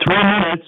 3 minutes.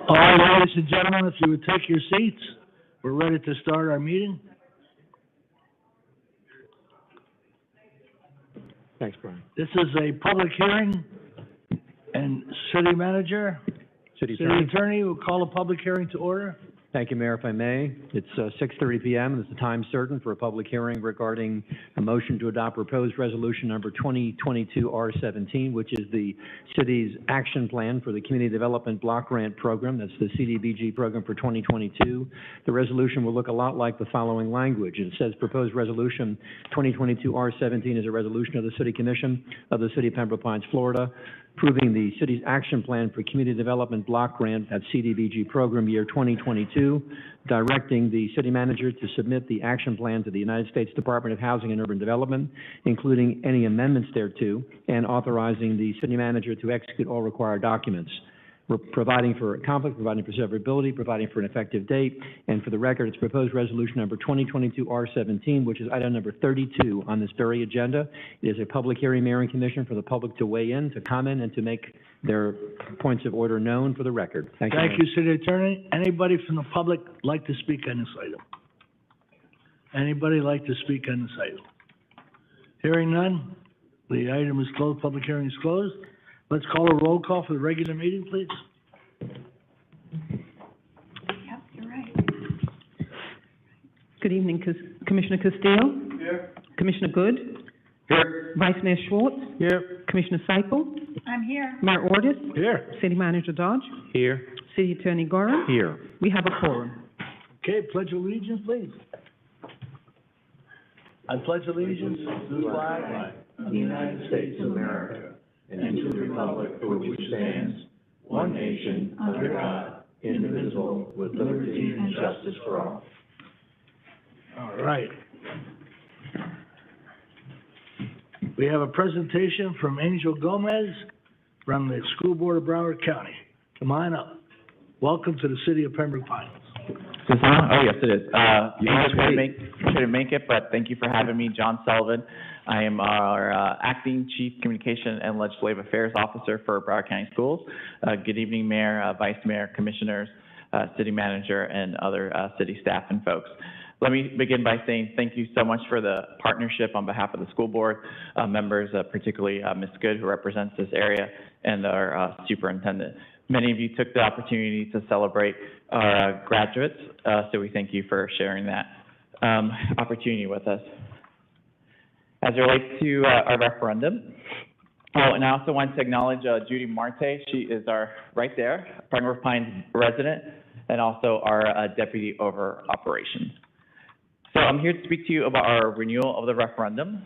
All right, ladies and gentlemen, if you would take your seats, we're ready to start our meeting. Thanks, Brian. This is a public hearing, and City Manager, City City Attorney will call a public hearing to order. Thank you, Mayor, if I may. It's 6:30 p.m., and it's a time certain for a public hearing regarding a motion to adopt proposed resolution number 2022-R17, which is the city's action plan for the Community Development Block Grant Program. That's the Cdbg program for 2022. The resolution will look a lot like the following language. It says proposed resolution 2022-R17 is a resolution of the City Commission of the City of Pembroke Pines, Florida, approving the city's action plan for Community Development Block Grant at Cdbg program year 2022, directing the city manager to submit the action plan to the United States Department of Housing and Urban Development, including any amendments thereto, and authorizing the city manager to execute all required documents. We're providing for conflict, providing for severability, providing for an effective date, and for the record, it's proposed resolution number 2022-R17, which is item number 32 on this very agenda. It is a public hearing, Mayor and Commission, for the public to weigh in, to comment, and to make their points of order known for the record. Thank you. Thank you, City Attorney. Anybody from the public like to speak on this item? Anybody like to speak on this item? Hearing none, the item is closed, public hearing is closed. Let's call a roll call for the regular meeting, please. Yep, you're right. Good evening, Commissioner Castillo. Here. Commissioner Good. Here. Vice Mayor Schwartz. Here. Commissioner Seipel. I'm here. Mayor Ordus. Here. City Manager Dodge. Here. City Attorney Gorham. Here. We have a quorum. Okay, pledge allegiance, please. I pledge allegiance to the flag of the United States of America and to the republic for which it stands, one nation, under God, indivisible, with liberty and justice for all. All right. We have a presentation from Angel Gomez from the School Board of Broward County. Come on up. Welcome to the city of Pembroke Pines. Is this on? Oh, yes, it is. Couldn't make it, but thank you for having me, John Sullivan. I am our Acting Chief Communication and Legislative Affairs Officer for Broward County Schools. Good evening, Mayor, Vice Mayor, Commissioners, City Manager, and other city staff and folks. Let me begin by saying thank you so much for the partnership on behalf of the school board members, particularly Ms. Good, who represents this area, and our superintendent. Many of you took the opportunity to celebrate our graduates, so we thank you for sharing that opportunity with us. As it relates to our referendum, and I also want to acknowledge Judy Marte. She is our, right there, Pembroke Pines resident, and also our deputy over operations. So I'm here to speak to you about our renewal of the referendum.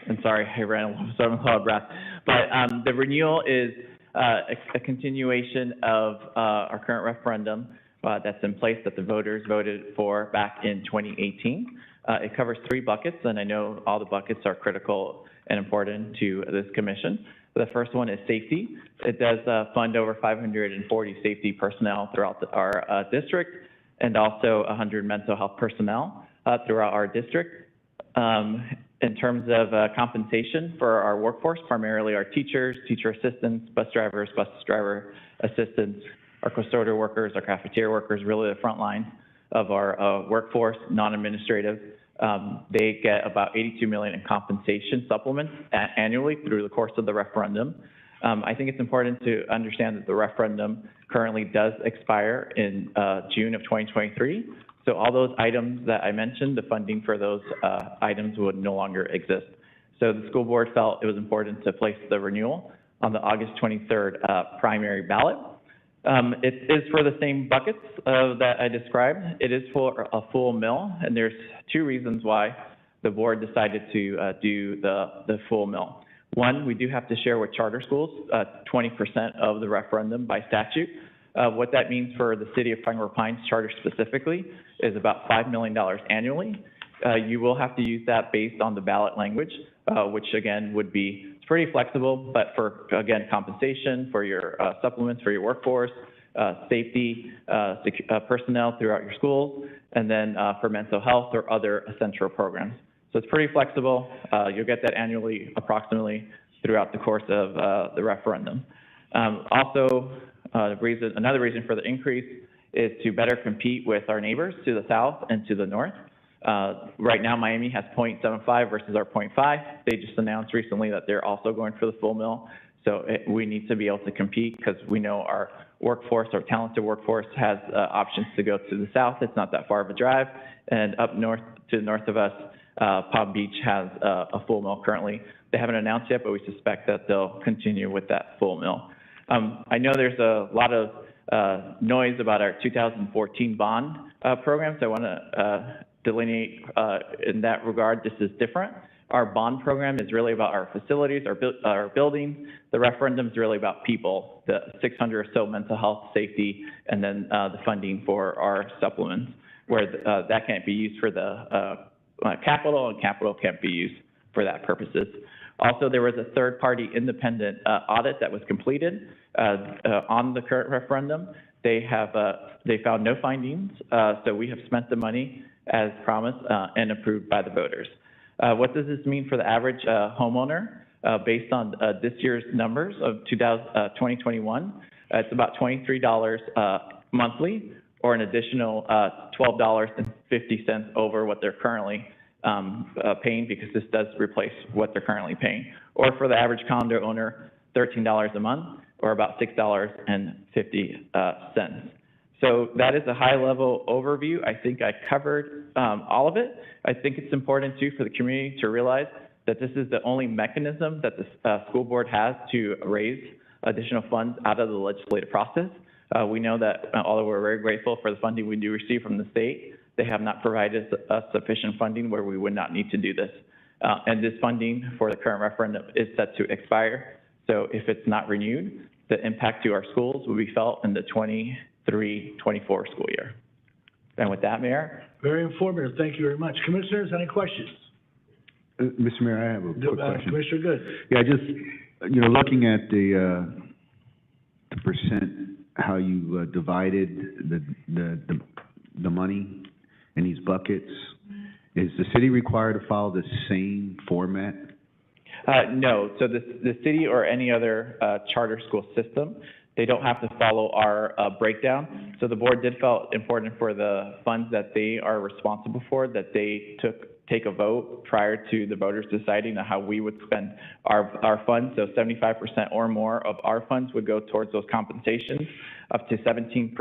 I'm sorry, I ran a little out of breath. But the renewal is a continuation of our current referendum that's in place that the voters voted for back in 2018. It covers 3 buckets, and I know all the buckets are critical and important to this commission. The first one is safety. It does fund over 540 safety personnel throughout our district, and also 100 mental health personnel throughout our district. In terms of compensation for our workforce, primarily our teachers, teacher assistants, bus drivers, bus driver assistants, our custodial workers, our cafeteria workers, really the front line of our workforce, non-administrative. They get about $82 million in compensation supplements annually through the course of the referendum. I think it's important to understand that the referendum currently does expire in June of 2023. So all those items that I mentioned, the funding for those items would no longer exist. So the school board felt it was important to place the renewal on the August 23rd primary ballot. It is for the same buckets that I described. It is for a full mill, and there's 2 reasons why the board decided to do the full mill. One, we do have to share with charter schools 20% of the referendum by statute. What that means for the city of Pembroke Pines charter specifically is about $5 million annually. You will have to use that based on the ballot language, which again would be, it's pretty flexible, but for, again, compensation, for your supplements for your workforce, safety, personnel throughout your schools, and then for mental health or other essential programs. So it's pretty flexible. You'll get that annually, approximately, throughout the course of the referendum. Also, another reason for the increase is to better compete with our neighbors to the south and to the north. Right now, Miami has 0.75 versus our 0.5. They just announced recently that they're also going for the full mill. So we need to be able to compete because we know our workforce, our talented workforce, has options to go to the south. It's not that far of a drive. And up north, to the north of us, Palm Beach has a full mill currently. They haven't announced yet, but we suspect that they'll continue with that full mill. I know there's a lot of noise about our 2014 bond program, so I want to delineate in that regard. This is different. Our bond program is really about our facilities, our buildings. The referendum is really about people, the 600 or so mental health, safety, and then the funding for our supplements, where that can't be used for the capital, and capital can't be used for that purposes. Also, there was a third-party independent audit that was completed on the current referendum. They found no findings, so we have spent the money as promised and approved by the voters. What does this mean for the average homeowner? Based on this year's numbers of 2021, it's about $23 monthly, or an additional $12.50 over what they're currently paying, because this does replace what they're currently paying. Or for the average condo owner, $13 a month, or about $6.50. So that is a high-level overview. I think I covered all of it. I think it's important, too, for the community to realize that this is the only mechanism that the school board has to raise additional funds out of the legislative process. We know that, although we're very grateful for the funding we do receive from the state, they have not provided us sufficient funding where we would not need to do this. And this funding for the current referendum is set to expire. So if it's not renewed, the impact to our schools will be felt in the 23-24 school year. And with that, Mayor. Very informative. Thank you very much. Commissioners, any questions? Mr. Mayor, I have a quick question. Commissioner Good. Yeah, just, looking at the percent, how you divided the money in these buckets, is the city required to follow the same format? No, so the city or any other charter school system, they don't have to follow our breakdown. So the board did felt important for the funds that they are responsible for, that they take a vote prior to the voters deciding on how we would spend our funds. So 75% or more of our funds would go towards those compensations. Up to 17%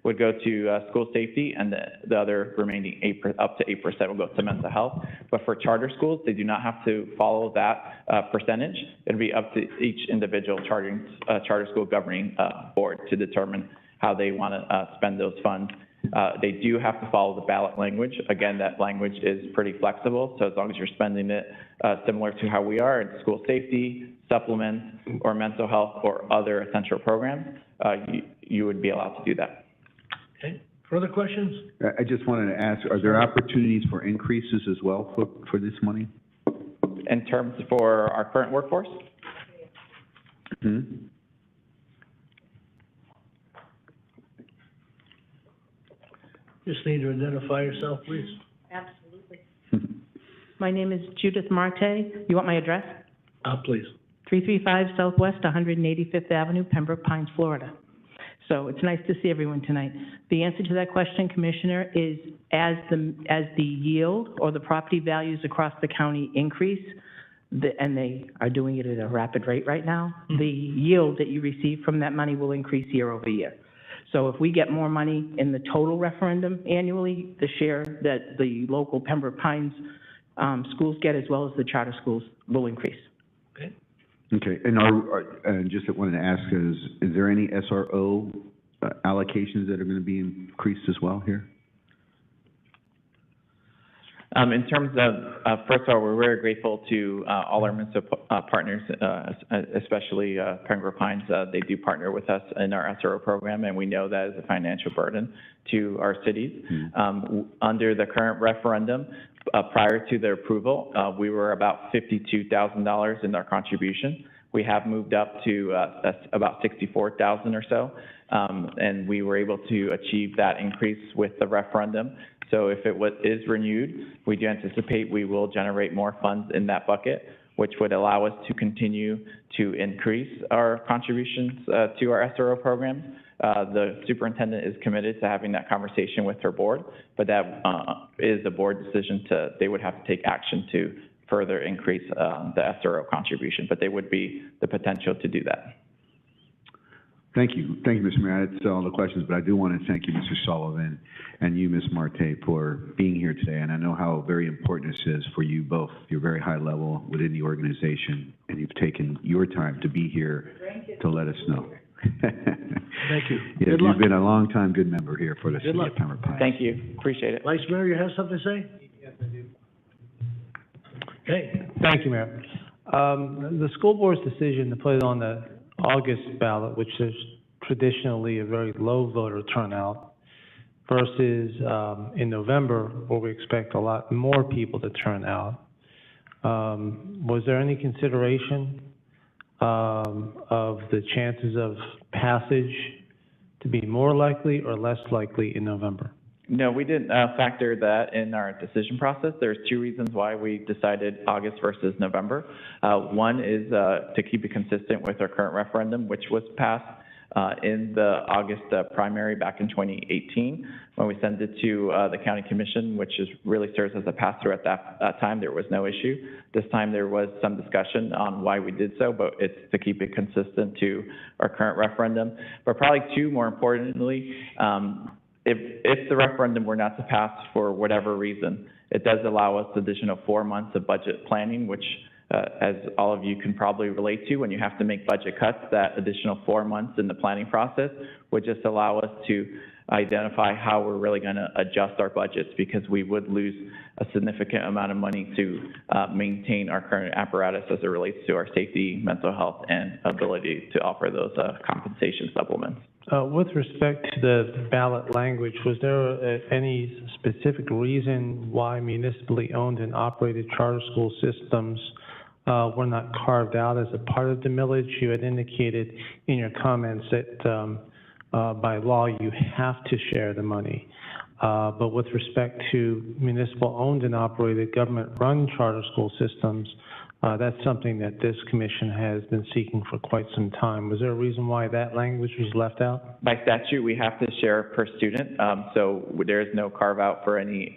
would go to school safety, and the other remaining up to 8% will go to mental health. But for charter schools, they do not have to follow that percentage. It'll be up to each individual charter school governing board to determine how they want to spend those funds. They do have to follow the ballot language. Again, that language is pretty flexible, so as long as you're spending it similar to how we are in school safety, supplements, or mental health, or other essential programs, you would be allowed to do that. Okay. Further questions? I just wanted to ask, are there opportunities for increases as well for this money? In terms for our current workforce? Mm-hmm. Just need to identify yourself, please. Absolutely. My name is Judith Marte. You want my address? Please. 335 Southwest 185th Avenue, Pembroke Pines, Florida. So it's nice to see everyone tonight. The answer to that question, Commissioner, is as the yield or the property values across the county increase, and they are doing it at a rapid rate right now, the yield that you receive from that money will increase year over year. So if we get more money in the total referendum annually, the share that the local Pembroke Pines schools get, as well as the charter schools, will increase. Okay. Okay, and just wanted to ask, is there any SRO allocations that are going to be increased as well here? In terms of, first of all, we're very grateful to all our municipal partners, especially Pembroke Pines. They do partner with us in our SRO program, and we know that is a financial burden to our cities. Mm-hmm. Under the current referendum, prior to their approval, we were about $52,000 in our contribution. We have moved up to about $64,000 or so, and we were able to achieve that increase with the referendum. So if it is renewed, we do anticipate we will generate more funds in that bucket, which would allow us to continue to increase our contributions to our SRO programs. The superintendent is committed to having that conversation with her board, but that is a board decision. They would have to take action to further increase the SRO contribution, but there would be the potential to do that. Thank you, Mr. Mayor. That's all the questions, but I do want to thank you, Mr. Sullivan, and you, Ms. Marte, for being here today. And I know how very important this is for you both. You're very high level within the organization, and you've taken your time to be here to let us know. Thank you. Yeah, Good luck. You've been a long-time good member here for the city luck. of Pembroke Pines. Thank you. Appreciate it. Vice Mayor, you have something to say? Yes, I do. Okay. Thank you, Mayor. The school board's decision to put it on the August ballot, which is traditionally a very low voter turnout, versus in November, where we expect a lot more people to turn out. Was there any consideration of the chances of passage to be more likely or less likely in November? No, we didn't factor that in our decision process. There's two reasons why we decided August versus November. One is to keep it consistent with our current referendum, which was passed in the August primary back in 2018, when we sent it to the county commission, which really serves as a pass-through at that time. There was no issue. This time there was some discussion on why we did so, but it's to keep it consistent to our current referendum. But probably two, more importantly, if the referendum were not to pass for whatever reason, it does allow us additional 4 months of budget planning, which as all of you can probably relate to, when you have to make budget cuts, that additional 4 months in the planning process would just allow us to identify how we're really going to adjust our budgets, because we would lose a significant amount of money to maintain our current apparatus as it relates to our safety, mental health, and ability to offer those compensation supplements. With respect to the ballot language, was there any specific reason why municipally owned and operated charter school systems were not carved out as a part of the millage? You had indicated in your comments that by law you have to share the money. But with respect to municipal owned and operated government-run charter school systems, that's something that this commission has been seeking for quite some time. Was there a reason why that language was left out? By statute, we have to share per student, so there is no carve-out for any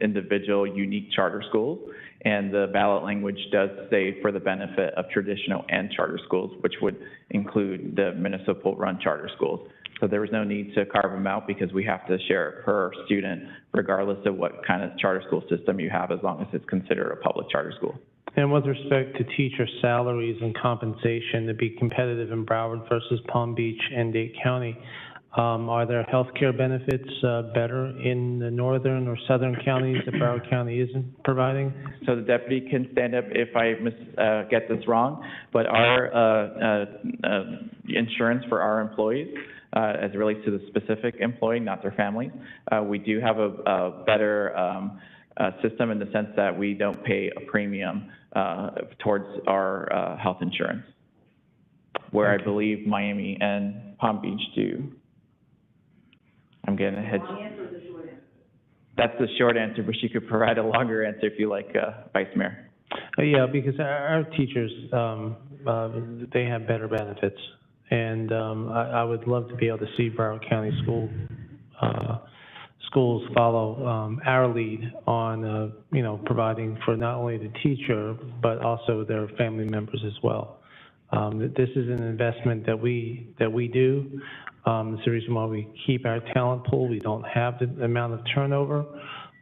individual unique charter schools, and the ballot language does say for the benefit of traditional and charter schools, which would include the municipal-run charter schools. So there was no need to carve them out, because we have to share per student regardless of what kind of charter school system you have, as long as it's considered a public charter school. And with respect to teacher salaries and compensation, to be competitive in Broward versus Palm Beach and Dade County, are there health care benefits better in the northern or southern counties that Broward County isn't providing? So the deputy can stand up if I get this wrong, but our insurance for our employees, as it relates to the specific employee, not their families, we do have a better system in the sense that we don't pay a premium towards our health insurance, where I believe Miami and Palm Beach do. I'm getting ahead. That's the short answer, but she could provide a longer answer if you like, Vice Mayor. Yeah, because our teachers, they have better benefits. And I would love to be able to see Broward County schools follow our lead on, providing for not only the teacher, but also their family members as well. This is an investment that we do. It's the reason why we keep our talent pool. We don't have the amount of turnover.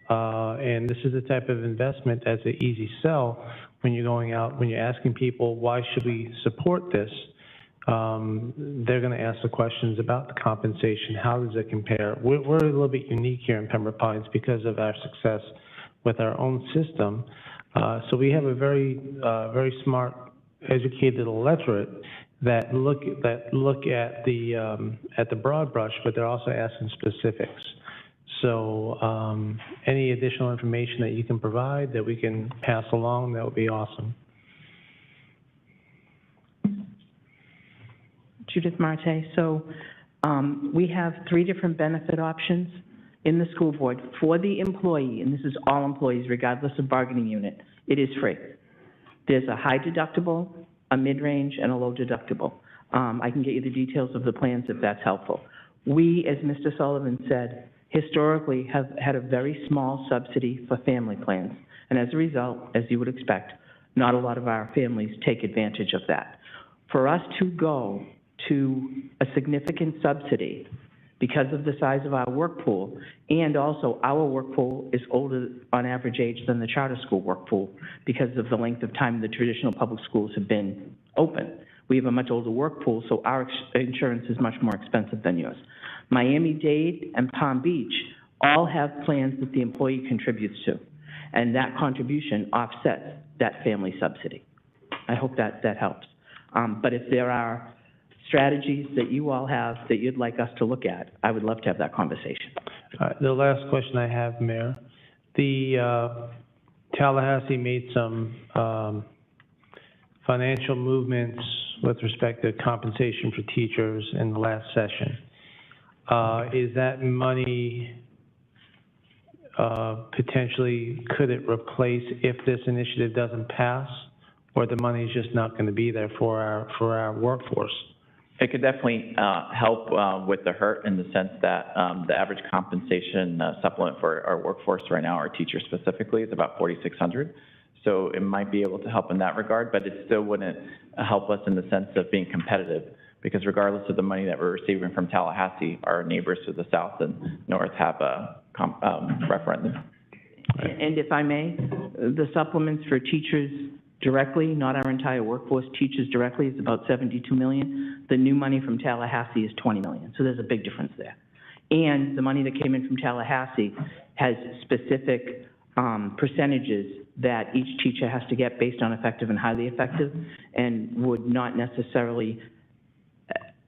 And this is the type of investment that's an easy sell when you're going out, when you're asking people, why should we support this? They're going to ask the questions about the compensation. How does it compare? We're a little bit unique here in Pembroke Pines because of our success with our own system. So we have a very smart, educated electorate that look at the broad brush, but they're also asking specifics. So any additional information that you can provide that we can pass along, that would be awesome. Judith Marte. So we have 3 different benefit options in the school board for the employee, and this is all employees regardless of bargaining unit. It is free. There's a high deductible, a mid-range, and a low deductible. I can get you the details of the plans if that's helpful. We, as Mr. Sullivan said, historically have had a very small subsidy for family plans, and as a result, as you would expect, not a lot of our families take advantage of that. For us to go to a significant subsidy because of the size of our work pool, and also our work pool is older on average age than the charter school work pool because of the length of time the traditional public schools have been open. We have a much older work pool, so our insurance is much more expensive than yours. Miami-Dade and Palm Beach all have plans that the employee contributes to, and that contribution offsets that family subsidy. I hope that helps. But if there are strategies that you all have that you'd like us to look at, I would love to have that conversation. The last question I have, Mayor. The Tallahassee made some financial movements with respect to compensation for teachers in the last session. Is that money potentially, could it replace if this initiative doesn't pass, or the money is just not going to be there for our workforce? It could definitely help with the hurt in the sense that the average compensation supplement for our workforce right now, our teachers specifically, is about $4,600. So it might be able to help in that regard, but it still wouldn't help us in the sense of being competitive, because regardless of the money that we're receiving from Tallahassee, our neighbors to the south and north have a referendum. And if I may, the supplements for teachers directly, not our entire workforce, teachers directly is about $72 million. The new money from Tallahassee is $20 million, so there's a big difference there. And the money that came in from Tallahassee has specific percentages that each teacher has to get based on effective and highly effective, and would not necessarily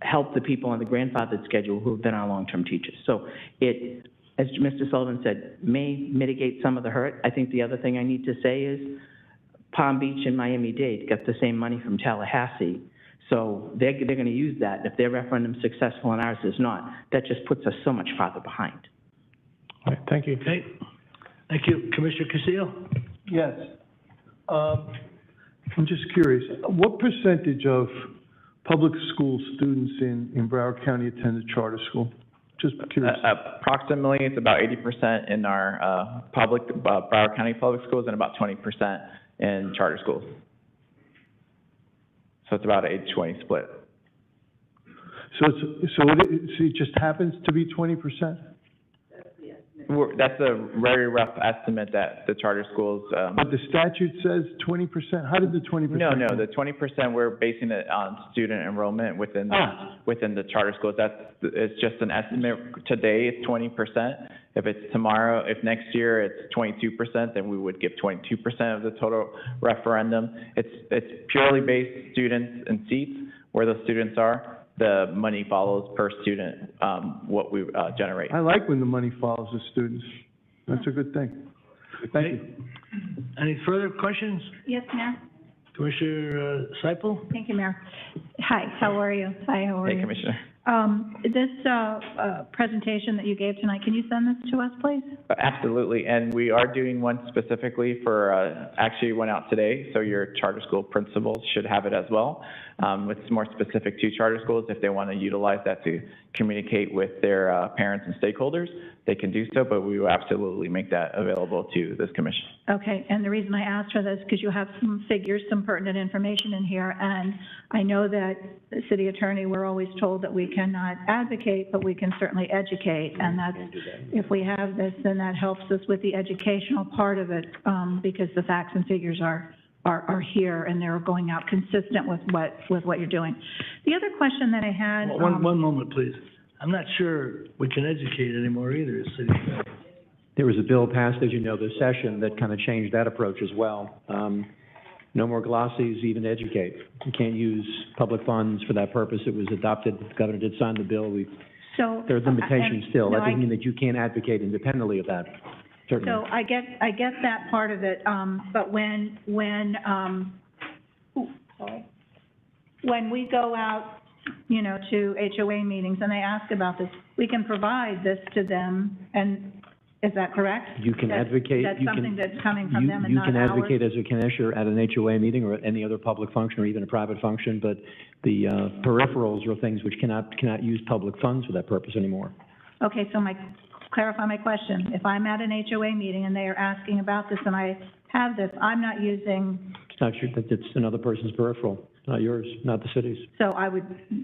help the people on the grandfathered schedule who have been our long-term teachers. So it, as Mr. Sullivan said, may mitigate some of the hurt. I think the other thing I need to say is Palm Beach and Miami-Dade got the same money from Tallahassee. So they're going to use that. If their referendum's successful and ours is not, that just puts us so much farther behind. All right, thank you. Okay, thank you. Commissioner Castillo? Yes. I'm just curious, what percentage of public school students in Broward County attend a charter school? Just curious. Approximately, it's about 80% in our public, Broward County public schools, and about 20% in charter schools. So it's about an 80-20 split. So it just happens to be 20%? That's a very rough estimate that the charter schools, But the statute says 20%? How did the 20%? No, the 20%, we're basing it on student enrollment within the charter schools. It's just an estimate. Today, it's 20%. If it's tomorrow, if next year it's 22%, then we would give 22% of the total referendum. It's purely based students and seats, where those students are. The money follows per student, what we generate. I like when the money follows the students. That's a good thing. Thank you. Any further questions? Yes, Mayor. Commissioner Seipel? Thank you, Mayor. Hi, how are you? Hi, how are you? Hey, Commissioner. This presentation that you gave tonight, can you send this to us, please? Absolutely, and we are doing one specifically for, actually went out today, so your charter school principals should have it as well. It's more specific to charter schools. If they want to utilize that to communicate with their parents and stakeholders, they can do so, but we will absolutely make that available to this commission. Okay, and the reason I asked for this, because you have some figures, some pertinent information in here, and I know that the city attorney, we're always told that we cannot advocate, but we can certainly educate, and that's, if we have this, then that helps us with the educational part of it, because the facts and figures are here, and they're going out consistent with what you're doing. The other question that I had... One moment, please. I'm not sure we can educate anymore either as city. There was a bill passed, as you know, this session that kind of changed that approach as well. No more glossies, even educate. You can't use public funds for that purpose. It was adopted. The governor did sign the bill. There are limitations still. That doesn't mean that you can't advocate independently of that. Certainly. So I get that part of it, but when we go out, you know, to HOA meetings and they ask about this, we can provide this to them, and is that correct? You can advocate. That's something that's coming from them and not ours? You can advocate as a commissioner at an HOA meeting or at any other public function or even a private function, but the peripherals are things which cannot use public funds for that purpose anymore. Okay, so clarify my question. If I'm at an HOA meeting and they are asking about this and I have this, I'm not using... It's not true. It's another person's peripheral, not yours, not the city's. So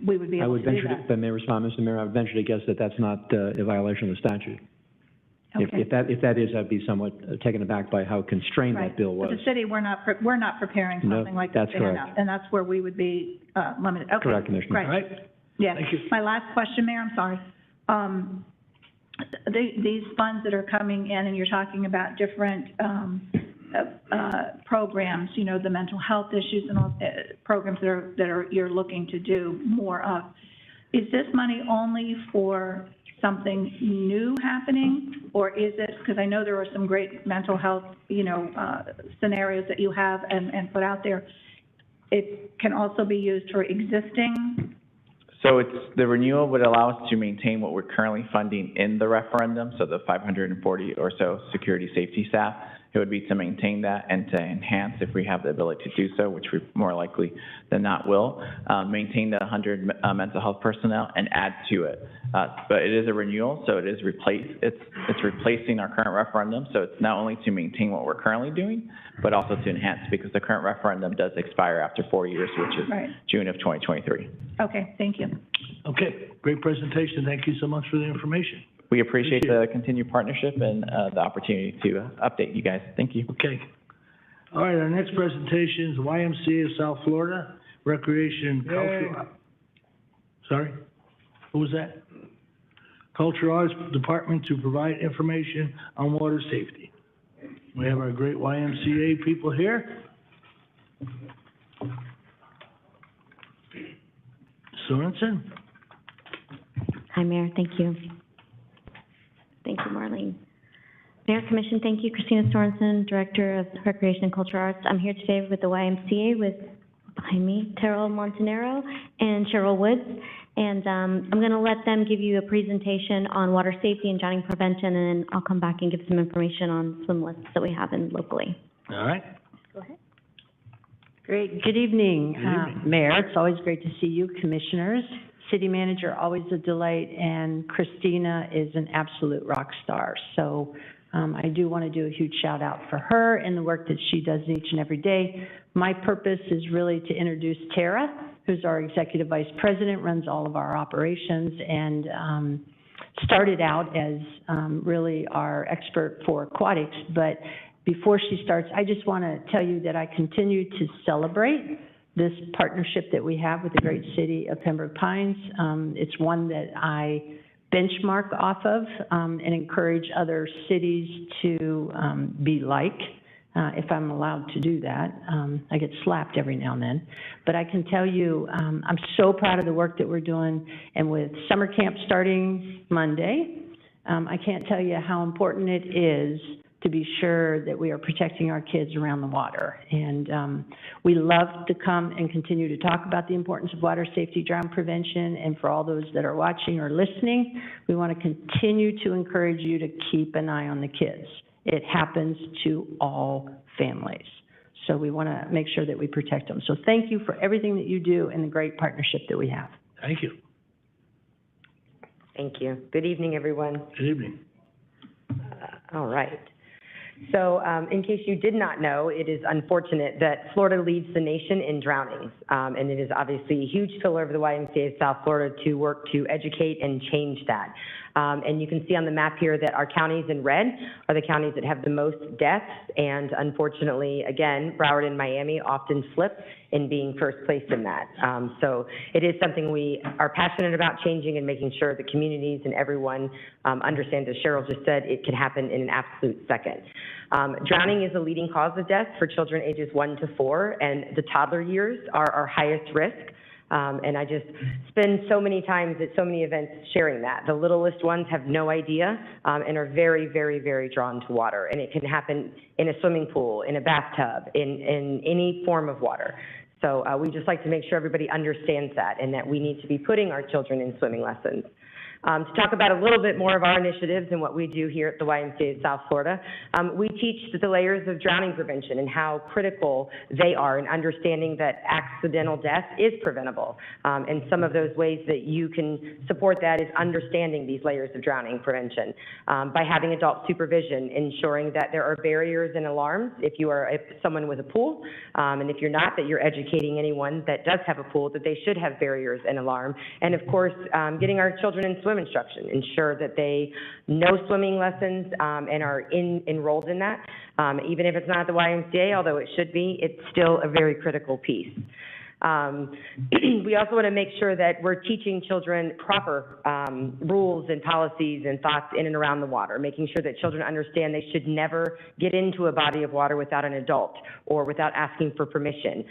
we would be able to do that? If I may respond, Mr. Mayor, I would venture to guess that that's not a violation of the statute. Okay. If that is, I'd be somewhat taken aback by how constrained that bill was. But the city, we're not preparing No, something like this that's to hand correct. out, and that's where we would be limited. Okay. Correct, Commissioner. Right. All right? Yeah. Thank you. My last question, Mayor, I'm sorry. These funds that are coming in, and you're talking about different programs, you know, the mental health issues and all programs that you're looking to do more of. Is this money only for something new happening, or is it, because I know there are some great mental health, you know, scenarios that you have and put out there. It can also be used for existing. So the renewal would allow us to maintain what we're currently funding in the referendum, so the 540 or so security safety staff. It would be to maintain that and to enhance, if we have the ability to do so, which we more likely than not will, maintain the 100 mental health personnel and add to it. But it is a renewal, so it's replacing our current referendum. So it's not only to maintain what we're currently doing, but also to enhance, because the current referendum does expire after 4 years, which is June of 2023. Okay, thank you. Okay, great presentation. Thank you so much for the information. We appreciate the continued partnership and the opportunity to update you guys. Thank you. Okay. All right, our next presentation is YMCA of South Florida, Recreation and Cultural. Sorry? Who was that? Cultural Arts Department to provide information on water safety. We have our great YMCA people here. Sorensen? Hi, Mayor. Thank you. Thank you, Marlene. Mayor, Commission, thank you. Christina Sorensen, Director of Recreation and Cultural Arts. I'm here today with the YMCA with, behind me, Terrell Montanero and Cheryl Woods. And I'm going to let them give you a presentation on water safety and drowning prevention, and then I'll come back and give some information on swim lists that we have in locally. All right. Go ahead. Great. Good evening, Good evening. Mayor. It's always great to see you, Commissioners. City Manager, always a delight, and Christina is an absolute rock star. So I do want to do a huge shout out for her and the work that she does each and every day. My purpose is really to introduce Tara, who's our Executive Vice President, runs all of our operations, and started out as really our expert for aquatics. But before she starts, I just want to tell you that I continue to celebrate this partnership that we have with the great city of Pembroke Pines. It's one that I benchmark off of and encourage other cities to be like, if I'm allowed to do that. I get slapped every now and then. But I can tell you, I'm so proud of the work that we're doing. And with summer camp starting Monday, I can't tell you how important it is to be sure that we are protecting our kids around the water. And we love to come and continue to talk about the importance of water safety, drown prevention, and for all those that are watching or listening, we want to continue to encourage you to keep an eye on the kids. It happens to all families. So we want to make sure that we protect them. So thank you for everything that you do and the great partnership that we have. Thank you. Thank you. Good evening, everyone. Good evening. All right. So in case you did not know, it is unfortunate that Florida leads the nation in drownings. And it is obviously a huge pillar of the YMCA of South Florida to work to educate and change that. And you can see on the map here that our counties in red are the counties that have the most deaths. And unfortunately, again, Broward and Miami often flip in being first place in that. So it is something we are passionate about changing and making sure the communities and everyone understands, as Cheryl just said, it can happen in an absolute second. Drowning is a leading cause of death for children ages 1 to 4, and the toddler years are our highest risk. And I just spend so many times at so many events sharing that. The littlest ones have no idea and are very, very, very drawn to water. And it can happen in a swimming pool, in a bathtub, in any form of water. So we just like to make sure everybody understands that and that we need to be putting our children in swimming lessons. To talk about a little bit more of our initiatives and what we do here at the YMCA of South Florida, we teach the layers of drowning prevention and how critical they are in understanding that accidental death is preventable. And some of those ways that you can support that is understanding these layers of drowning prevention by having adult supervision, ensuring that there are barriers and alarms if you are someone with a pool, and if you're not, that you're educating anyone that does have a pool that they should have barriers and alarm. And of course, getting our children in swim instruction, ensure that they know swimming lessons and are enrolled in that. Even if it's not at the YMCA, although it should be, it's still a very critical piece. We also want to make sure that we're teaching children proper rules and policies and thoughts in and around the water, making sure that children understand they should never get into a body of water without an adult or without asking for permission.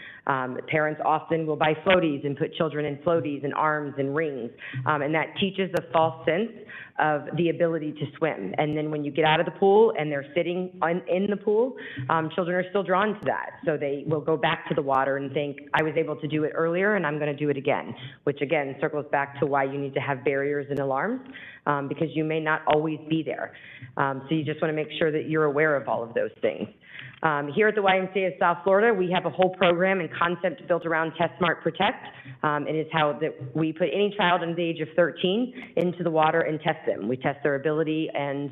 Parents often will buy floaties and put children in floaties and arms and rings, and that teaches a false sense of the ability to swim. And then when you get out of the pool and they're sitting in the pool, children are still drawn to that. So they will go back to the water and think, I was able to do it earlier and I'm going to do it again, which again circles back to why you need to have barriers and alarms, because you may not always be there. So you just want to make sure that you're aware of all of those things. Here at the YMCA of South Florida, we have a whole program and concept built around Test Smart Protect. It is how that we put any child under the age of 13 into the water and test them. We test their ability and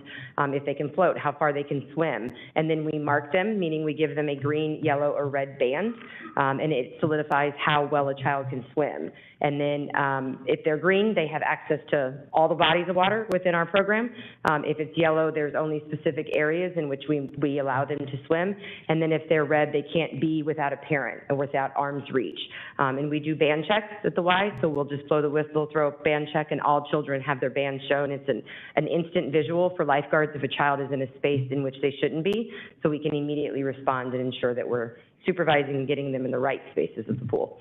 if they can float, how far they can swim. And then we mark them, meaning we give them a green, yellow, or red band, and it solidifies how well a child can swim. And then if they're green, they have access to all the bodies of water within our program. If it's yellow, there's only specific areas in which we allow them to swim. And then if they're red, they can't be without a parent or without arm's reach. And we do band checks at the Y, so we'll just blow the whistle, throw a band check, and all children have their band shown. It's an instant visual for lifeguards if a child is in a space in which they shouldn't be, so we can immediately respond and ensure that we're supervising and getting them in the right spaces of the pool.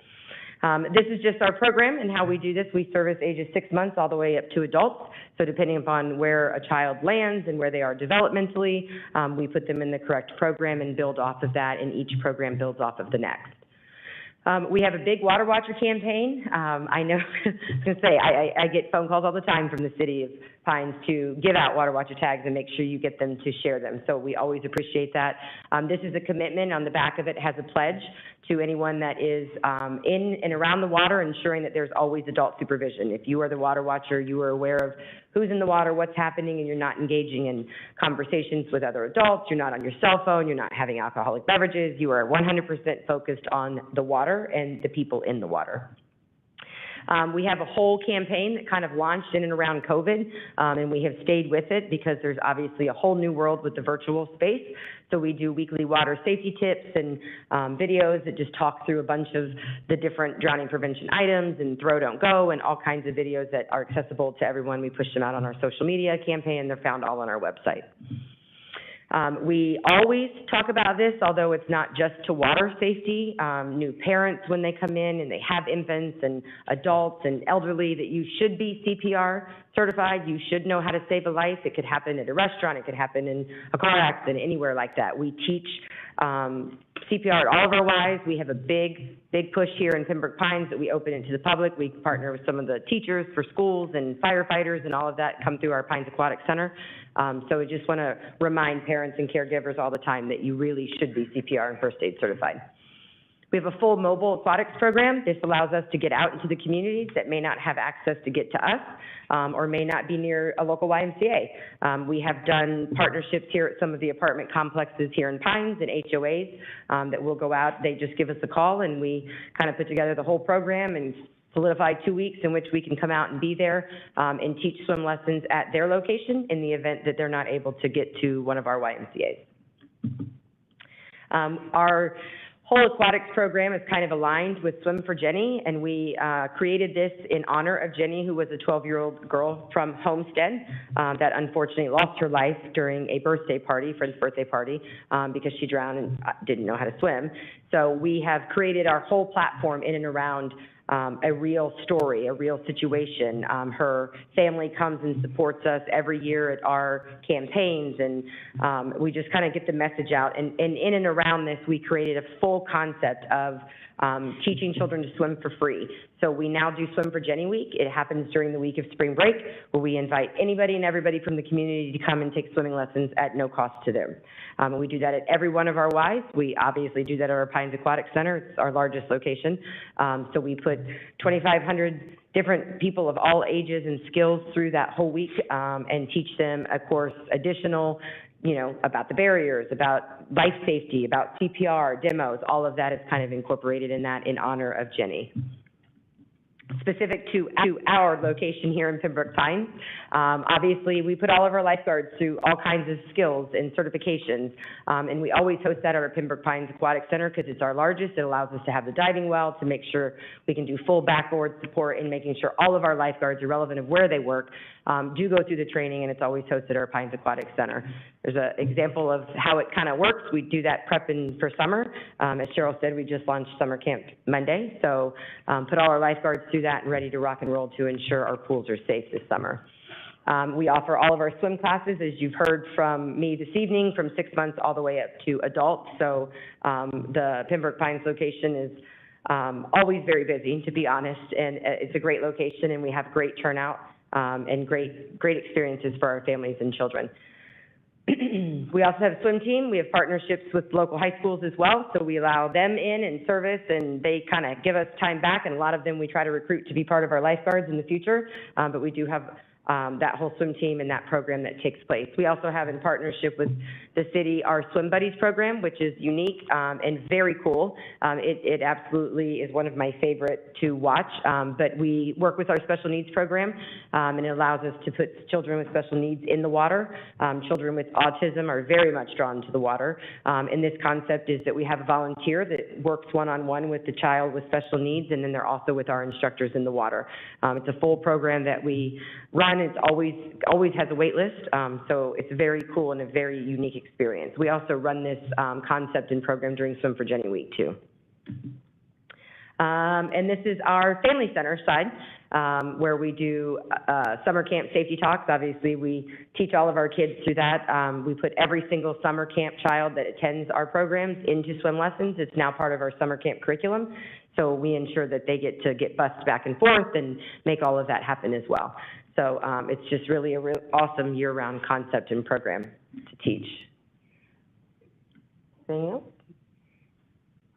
This is just our program and how we do this. We service ages 6 months all the way up to adults. So depending upon where a child lands and where they are developmentally, we put them in the correct program and build off of that, and each program builds off of the next. We have a big Water Watcher campaign. I know, I was going to say, I get phone calls all the time from the city of Pines to give out Water Watcher tags and make sure you get them to share them. So we always appreciate that. This is a commitment. On the back of it has a pledge to anyone that is in and around the water, ensuring that there's always adult supervision. If you are the Water Watcher, you are aware of who's in the water, what's happening, and you're not engaging in conversations with other adults, you're not on your cell phone, you're not having alcoholic beverages, you are 100% focused on the water and the people in the water. We have a whole campaign that kind of launched in and around COVID, and we have stayed with it because there's obviously a whole new world with the virtual space. So we do weekly water safety tips and videos that just talk through a bunch of the different drowning prevention items and throw, don't go, and all kinds of videos that are accessible to everyone. We push them out on our social media campaign. They're found all on our website. We always talk about this, although it's not just to water safety. New parents, when they come in and they have infants and adults and elderly, that you should be CPR certified. You should know how to save a life. It could happen at a restaurant. It could happen in a car accident, anywhere like that. We teach CPR at all of our Ys. We have a big push here in Pembroke Pines that we open it to the public. We partner with some of the teachers for schools and firefighters, and all of that come through our Pines Aquatic Center. So we just want to remind parents and caregivers all the time that you really should be CPR and first aid certified. We have a full mobile aquatics program. This allows us to get out into the communities that may not have access to get to us or may not be near a local YMCA. We have done partnerships here at some of the apartment complexes here in Pines and HOAs that will go out. They just give us a call, and we kind of put together the whole program and solidify 2 weeks in which we can come out and be there and teach swim lessons at their location in the event that they're not able to get to one of our YMCAs. Our whole aquatics program is kind of aligned with Swim for Jenny, and we created this in honor of Jenny, who was a 12-year-old girl from Homestead that unfortunately lost her life during a birthday party, friend's birthday party, because she drowned and didn't know how to swim. So we have created our whole platform in and around a real story, a real situation. Her family comes and supports us every year at our campaigns, and we just kind of get the message out. And in and around this, we created a full concept of teaching children to swim for free. So we now do Swim for Jenny Week. It happens during the week of spring break, where we invite anybody and everybody from the community to come and take swimming lessons at no cost to them. And we do that at every one of our Ys. We obviously do that at our Pines Aquatic Center. It's our largest location. So we put 2,500 different people of all ages and skills through that whole week and teach them, of course, additional, about the barriers, about life safety, about CPR, demos. All of that is kind of incorporated in that in honor of Jenny. Specific to our location here in Pembroke Pines, obviously we put all of our lifeguards through all kinds of skills and certifications, and we always host that at our Pembroke Pines Aquatic Center because it's our largest. It allows us to have the diving well to make sure we can do full backboard support and making sure all of our lifeguards, irrelevant of where they work, do go through the training, and it's always hosted at our Pines Aquatic Center. There's an example of how it kind of works. We do that prepping for summer. As Cheryl said, we just launched summer camp Monday, so put all our lifeguards through that and ready to rock and roll to ensure our pools are safe this summer. We offer all of our swim classes, as you've heard from me this evening, from 6 months all the way up to adults. So the Pembroke Pines location is always very busy, to be honest, and it's a great location, and we have great turnout and great experiences for our families and children. We also have a swim team. We have partnerships with local high schools as well, so we allow them in and service, and they kind of give us time back, and a lot of them we try to recruit to be part of our lifeguards in the future, but we do have that whole swim team and that program that takes place. We also have, in partnership with the city, our Swim Buddies program, which is unique and very cool. It absolutely is one of my favorite to watch, but we work with our special needs program, and it allows us to put children with special needs in the water. Children with autism are very much drawn to the water, and this concept is that we have a volunteer that works one-on-one with the child with special needs, and then they're also with our instructors in the water. It's a full program that we run. It's always has a wait list, so it's very cool and a very unique experience. We also run this concept and program during Swim for Jenny Week too. And this is our family center side, where we do summer camp safety talks. Obviously, we teach all of our kids through that. We put every single summer camp child that attends our programs into swim lessons. It's now part of our summer camp curriculum. So we ensure that they get bused back and forth and make all of that happen as well. So it's just really a real awesome year-round concept and program to teach. Anything else?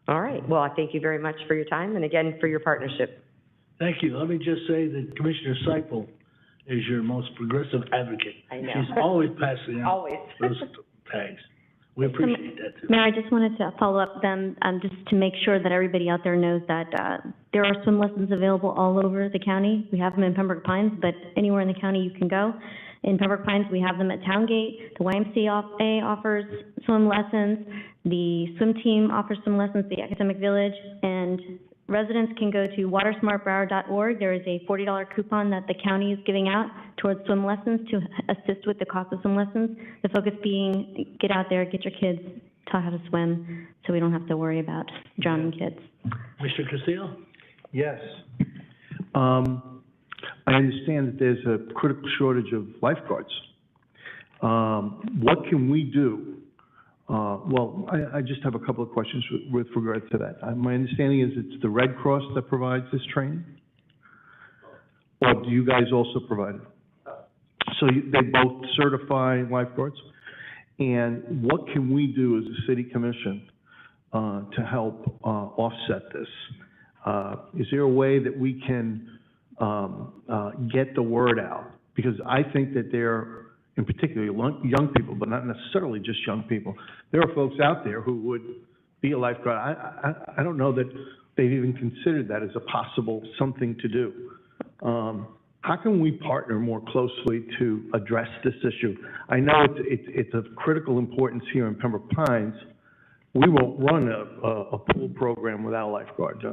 All right. Well, I thank you very much for your time and again for your partnership. Thank you. Let me just say that Commissioner Seipel is your most progressive advocate. I know. She's always passing out Always. those tags. We appreciate that too. Mayor, I just wanted to follow up then, just to make sure that everybody out there knows that there are swim lessons available all over the county. We have them in Pembroke Pines, but anywhere in the county you can go. In Pembroke Pines, we have them at Towngate. The YMCA offers swim lessons. The swim team offers swim lessons, the Academic Village, and residents can go to watersmartbroward.org. There is a $40 coupon that the county is giving out towards swim lessons to assist with the cost of swim lessons. The focus being, get out there, get your kids taught how to swim, so we don't have to worry about drowning kids. Mr. Castillo? Yes. I understand that there's a critical shortage of lifeguards. What can we do? Well, I just have a couple of questions with regard to that. My understanding is it's the Red Cross that provides this training? Or do you guys also provide it? So they both certify lifeguards? And what can we do as a city commission to help offset this? Is there a way that we can get the word out? Because I think that there, in particular, young people, but not necessarily just young people, there are folks out there who would be a lifeguard. I don't know that they've even considered that as a possible something to do. How can we partner more closely to address this issue? I know it's of critical importance here in Pembroke Pines. We won't run a pool program without lifeguards.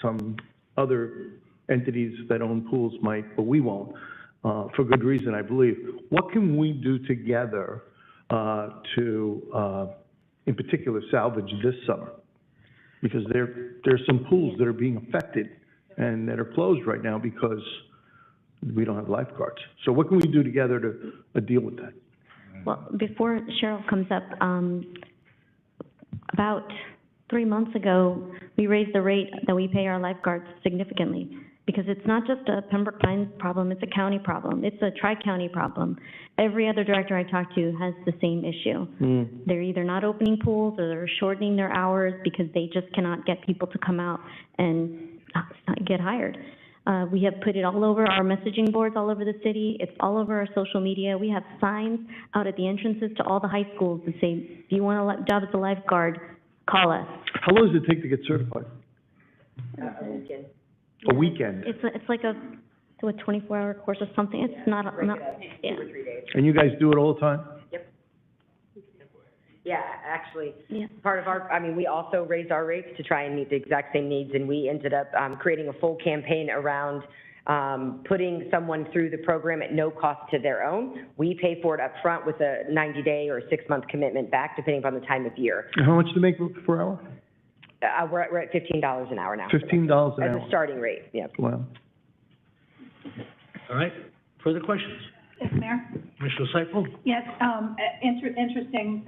Some other entities that own pools might, but we won't, for good reason, I believe. What can we do together to, in particular, salvage this summer? Because there's some pools that are being affected and that are closed right now because we don't have lifeguards. So what can we do together to deal with that? Well, before Cheryl comes up, about 3 months ago, we raised the rate that we pay our lifeguards significantly, because it's not just a Pembroke Pines problem, it's a county problem. It's a tri-county problem. Every other director I talk to has the same issue. They're either not opening pools or they're shortening their hours because they just cannot get people to come out and get hired. We have put it all over our messaging boards all over the city. It's all over our social media. We have signs out at the entrances to all the high schools that say, if you want a job as a lifeguard, call us. How long does it take to get certified? A weekend? It's like a 24-hour course or something. It's not yeah. 2 or 3 days. And you guys do it all the time? Yep. Yeah, actually, Yeah. part of our, we also raised our rates to try and meet the exact same needs, and we ended up creating a full campaign around putting someone through the program at no cost to their own. We pay for it up front with a 90-day or 6-month commitment back, depending upon the time of year. And how much do you make per hour? We're at $15 an hour now. $15 an hour? As a starting rate, yep. Wow. All right, further questions? Yes, Mayor? Commissioner Seipel? Yes, interesting,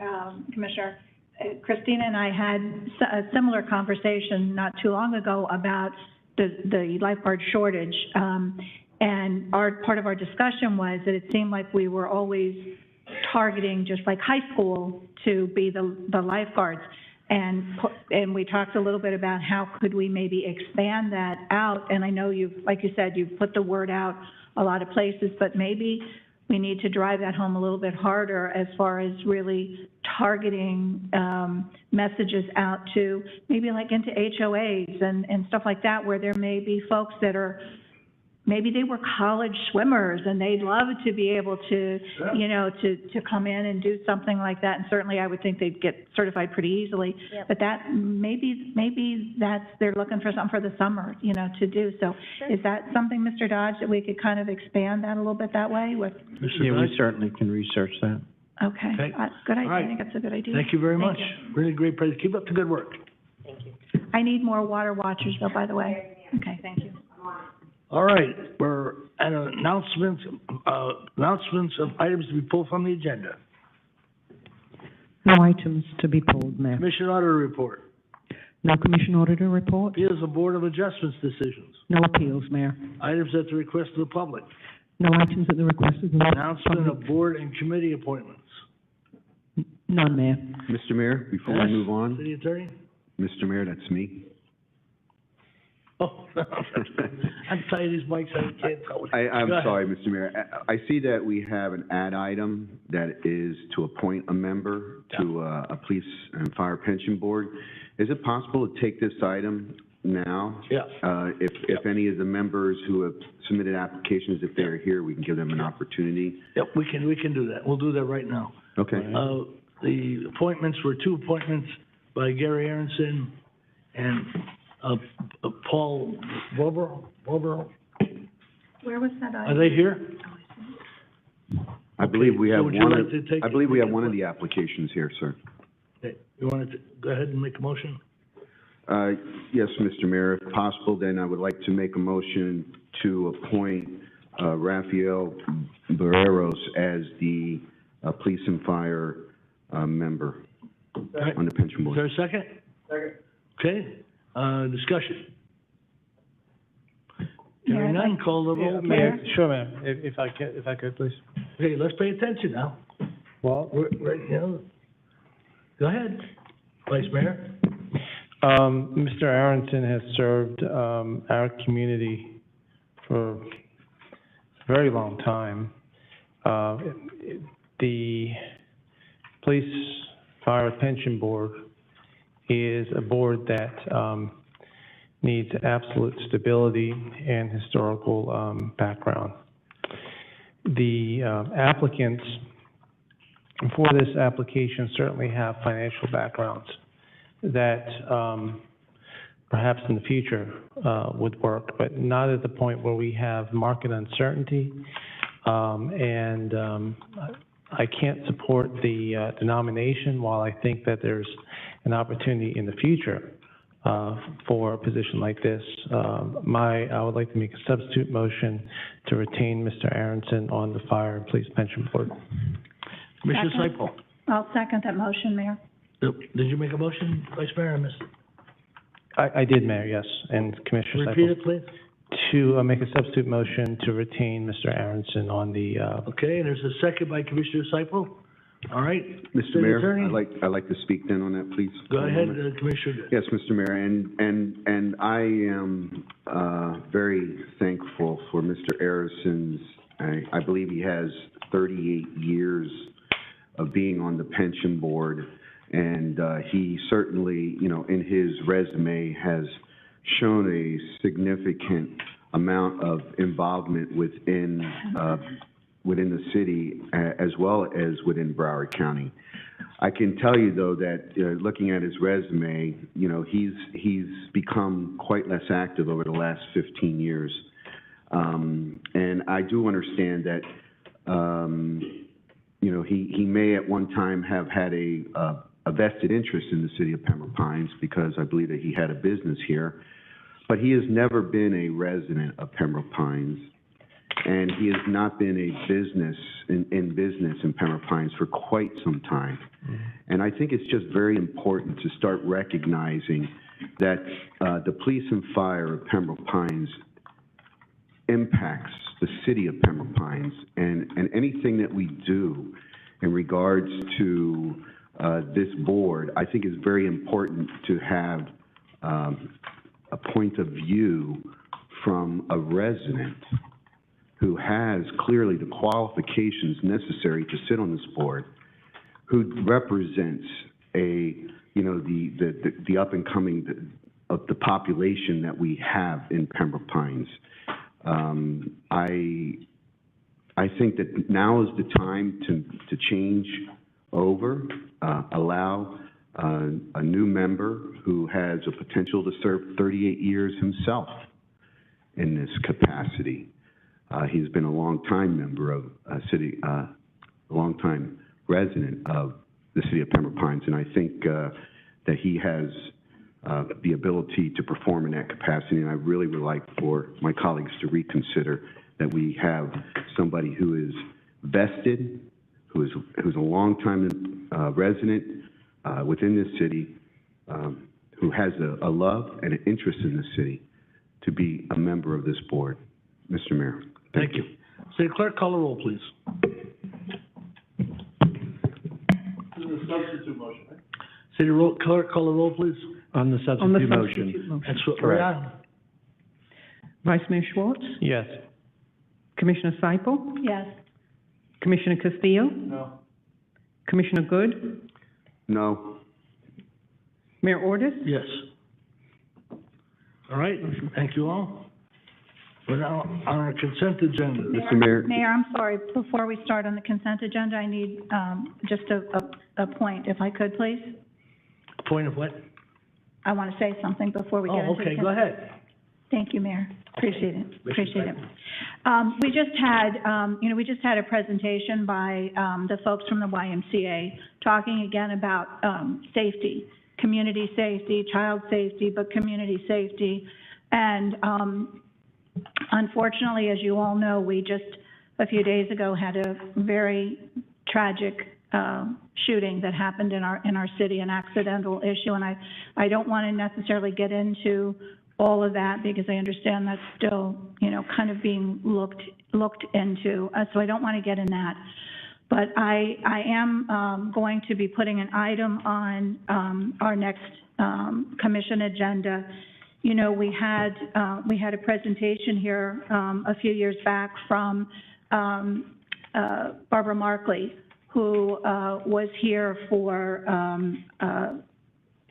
Commissioner. Christina and I had a similar conversation not too long ago about the lifeguard shortage. And part of our discussion was that it seemed like we were always targeting just like high school to be the lifeguards. And we talked a little bit about how could we maybe expand that out. And I know like you said, you've put the word out a lot of places, but maybe we need to drive that home a little bit harder as far as really targeting messages out to maybe like into HOAs and stuff like that, where there may be folks that are, maybe they were college swimmers and they'd love to be able to, you know, to come in and do something like that. And certainly I would think they'd get certified pretty easily. Yep. But that, maybe that's, they're looking for something for the summer, you know, to do. So Sure. is that something, Mr. Dodge, that we could kind of expand that a little bit that way with? Mr. Yeah, we Dodge? certainly can research that. Okay, Okay. good idea. All right. I think that's a good idea. Thank you very Thank much. Really great presentation. Keep up the good work. I need more water watchers though, by the way. Okay, thank you. All right, we're at announcements of items to be pulled from the agenda. No items to be pulled, Mayor. Commission Auditor Report. No Commission Auditor report. Appeals of Board of Adjustments decisions. No appeals, Mayor. Items at the request of the public. No items at the request of the Announcement public. of board and committee appointments. None, Mayor. Mr. Mayor, before we Yes, move on, City Attorney? Mr. Mayor, that's me. Oh, I'm tired of these mics, I can't tell. I'm Go ahead. sorry, Mr. Mayor. I see that we have an add item that is to appoint a member to a police and fire pension board. Is it possible to take this item now? Yeah. If any of the members who have submitted applications, if they're here, we can give them an opportunity? Yep, we can do that. We'll do that right now. Okay. The appointments were 2 appointments by Gary Aronson and Paul Wilbur. Where was that Are item? they here? I believe we so have would you one like of, to take- I believe we have one of the applications here, sir. Okay, you wanted to go ahead and make a motion? Yes, Mr. Mayor, if possible, then I would like to make a motion to appoint Rafael Barreros as the police and fire member All right. on the pension Is board. there a second? Second. Okay, discussion. Hearing Yeah, I'd none, call the roll. Mayor? Sure, ma'am, if I could, please. Okay, let's pay attention now. Well, You know, go ahead, Vice Mayor. Mr. Aronson has served our community for a very long time. The Police Fire Pension Board is a board that needs absolute stability and historical background. The applicants for this application certainly have financial backgrounds that perhaps in the future would work, but not at the point where we have market uncertainty. I can't support the nomination while I think that there's an opportunity in the future for a position like this. I would like to make a substitute motion to retain Mr. Aronson on the Fire and Police Pension Board. Commissioner Second. Cyple. I'll second that motion, Mayor. Did you make a motion, Vice Mayor? I missed it. I did, Mayor, yes, and Commissioner Repeat Cyple. it, please. To make a substitute motion to retain Mr. Aronson on the, Okay, and there's a second by Commissioner Cyple. All right. Mr. City Mayor, Attorney? I'd like to speak then on that, please. Go for a ahead, moment. Commissioner. Yes, Mr. Mayor, and I am very thankful for Mr. Arison's, I believe he has 38 years of being on the pension board, and he certainly, you know, in his resume has shown a significant amount of involvement within the city as well as within Broward County. I can tell you, though, that looking at his resume, you know, he's become quite less active over the last 15 years. And I do understand that, you know, he may at one time have had a vested interest in the city of Pembroke Pines because I believe that he had a business here. But he has never been a resident of Pembroke Pines, and he has not been a business in business in Pembroke Pines for quite some time. And I think it's just very important to start recognizing that the police and fire of Pembroke Pines impacts the city of Pembroke Pines, and anything that we do in regards to this board, I think is very important to have a point of view from a resident who has clearly the qualifications necessary to sit on this board, who represents the up and coming of the population that we have in Pembroke Pines. I think that now is the time to change over, allow a new member who has a potential to serve 38 years himself in this capacity. He's been a longtime member of a longtime resident of the city of Pembroke Pines, and I think that he has the ability to perform in that capacity, and I really would like for my colleagues to reconsider that we have somebody who is vested, who's a longtime resident within this city, who has a love and an interest in the city, to be a member of this board. Mr. Mayor. Thank you. City Clerk, call the roll, please. This is a substitute motion, right? City Clerk, call the roll, please. On the On the substitute motion. substitute motion. That's what we're Correct. on. Vice Mayor Schwartz, Yes. Commissioner Seipel, Yes. Commissioner Castillo, No. Commissioner Good, No. Mayor Ordus. Yes. All right, thank you all. We're now on our consent agenda. Mr. Mayor. Mayor, I'm sorry, before we start on the consent agenda, I need just a point, if I could, please. Point of what? I want to say something before we get into Oh, the okay, consent. go ahead. Thank you, Mayor. Appreciate it. Appreciate it. Seipel. We just had a presentation by the folks from the YMCA talking again about safety, community safety, child safety, but community safety. And unfortunately, as you all know, we just a few days ago had a very tragic shooting that happened in our city, an accidental issue. And I don't want to necessarily get into all of that because I understand that's still, kind of being looked into. So I don't want to get in that. But I am going to be putting an item on our next commission agenda. We had a presentation here a few years back from Barbara Markley, who was here for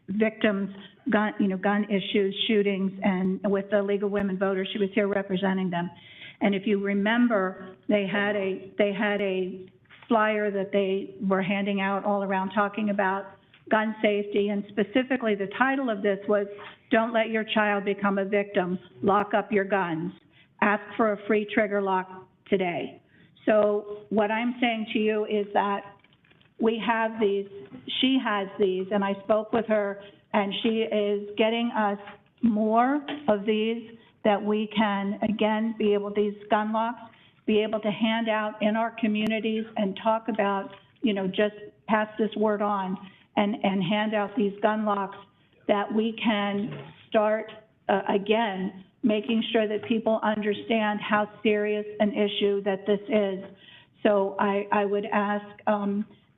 victims, gun issues, shootings, and with the League of Women Voters, she was here representing them. And if you remember, they had a flyer that they were handing out all around talking about gun safety, and specifically the title of this was, "Don't let your child become a victim, lock up your guns. Ask for a free trigger lock today." So what I'm saying to you is that we have these, she has these, and I spoke with her, and she is getting us more of these that we can, again, be able, these gun locks, be able to hand out in our communities and talk about, just pass this word on and hand out these gun locks that we can start, again, making sure that people understand how serious an issue that this is. So I would ask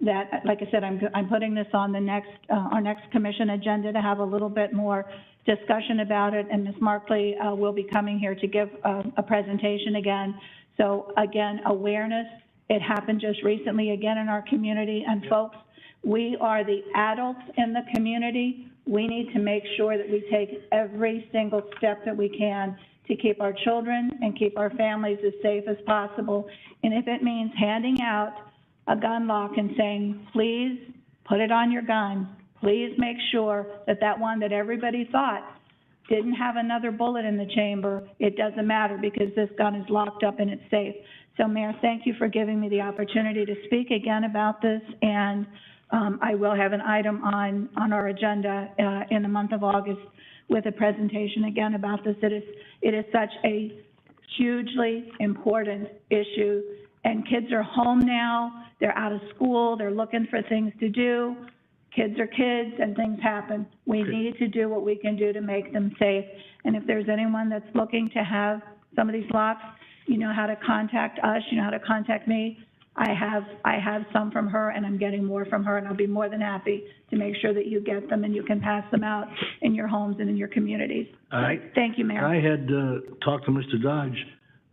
that, like I said, I'm putting this on the next, our next commission agenda to have a little bit more discussion about it, and Ms. Markley will be coming here to give a presentation again. So again, awareness, it happened just recently again in our community, and folks, we are the adults in the community. We need to make sure that we take every single step that we can to keep our children and keep our families as safe as possible. And if it means handing out a gun lock and saying, please put it on your gun, please make sure that that one that everybody thought didn't have another bullet in the chamber, it doesn't matter because this gun is locked up and it's safe. So Mayor, thank you for giving me the opportunity to speak again about this, and I will have an item on our agenda in the month of August with a presentation again about this. It is such a hugely important issue, and kids are home now, they're out of school, they're looking for things to do. Kids are kids and things happen. We need to do what we can do to make them safe. And if there's anyone that's looking to have some of these locks, you know how to contact us, you know how to contact me. I have some from her, and I'm getting more from her, and I'll be more than happy to make sure that you get them and you can pass them out in your homes and in your communities. All right. Thank you, Mayor. I had talked to Mr. Dodge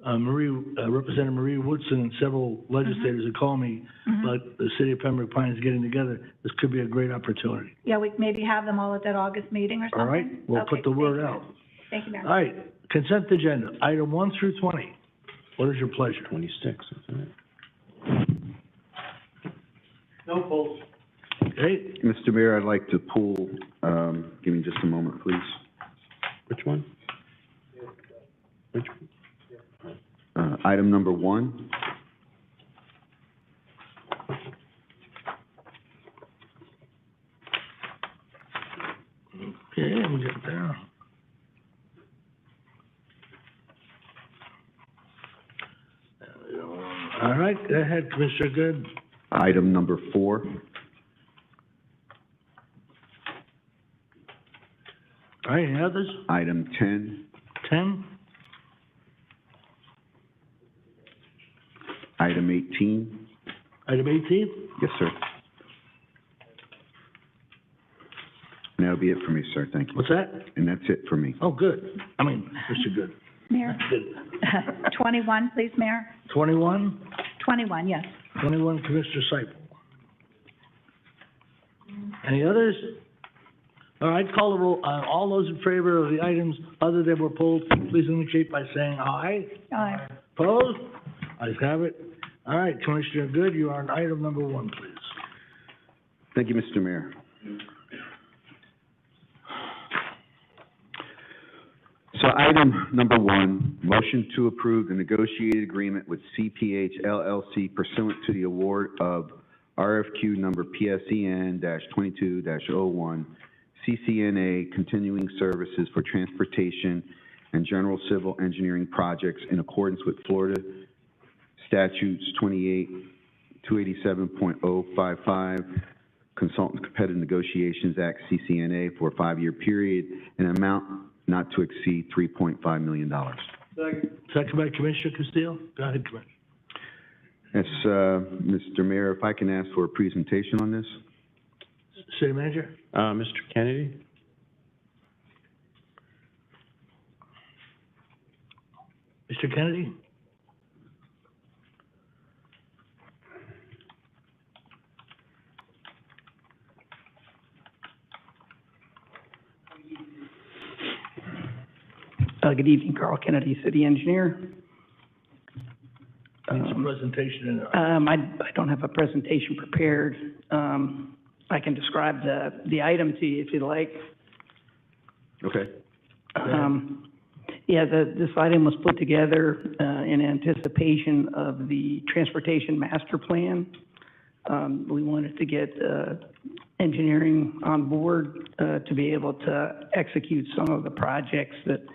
Representative Marie Woodson and several legislators have called me, but the city of Pembroke Pines is getting together. This could be a great opportunity. Yeah, we maybe have them all at that August meeting or something. All right? We'll put the word out. Thank you, Mayor. All right, consent agenda, item 1 through 20. What is your pleasure? 26, isn't it? No polls. Okay, Mr. Mayor, I'd like to pull, give me just a moment, please. Which one? Item number 1. okay, we get there. All right, go ahead, Commissioner Good. Item number 4. All right, any others? Item 10. 10? Item 18. Item 18? Yes, sir. And that'll be it for me, sir. Thank you. What's that? And that's it for me. Oh, good. I mean, Mr. Good. Mayor, Good. 21, please, Mayor. 21? 21, yes. 21, Commissioner Seipel. Any others? All right, call the roll. All those in favor of the items other than were pulled, please indicate by saying aye. Aye. Opposed? Ayes have it. All right, Commissioner Good, you are on item number 1, please. Thank you, Mr. Mayor. So item number 1, motion to approve the negotiated agreement with CPH LLC pursuant to the award of RFQ number PSEN-22-01, CCNA Continuing Services for Transportation and General Civil Engineering Projects in accordance with Florida Statutes 287.055, Consultant Competitive Negotiations Act, CCNA, for a 5-year period, an amount not to exceed $3.5 million. Second by Commissioner Castillo. Go ahead, Commissioner. Yes, Mr. Mayor, if I can ask for a presentation on this? City Manager? Mr. Kennedy? Mr. Kennedy? Good evening, Carl Kennedy, City Engineer. Needs a presentation in there. I don't have a presentation prepared. I can describe the item to you if you'd like. Okay. Yeah, this item was put together in anticipation of the Transportation Master Plan. We wanted to get engineering on board to be able to execute some of the projects that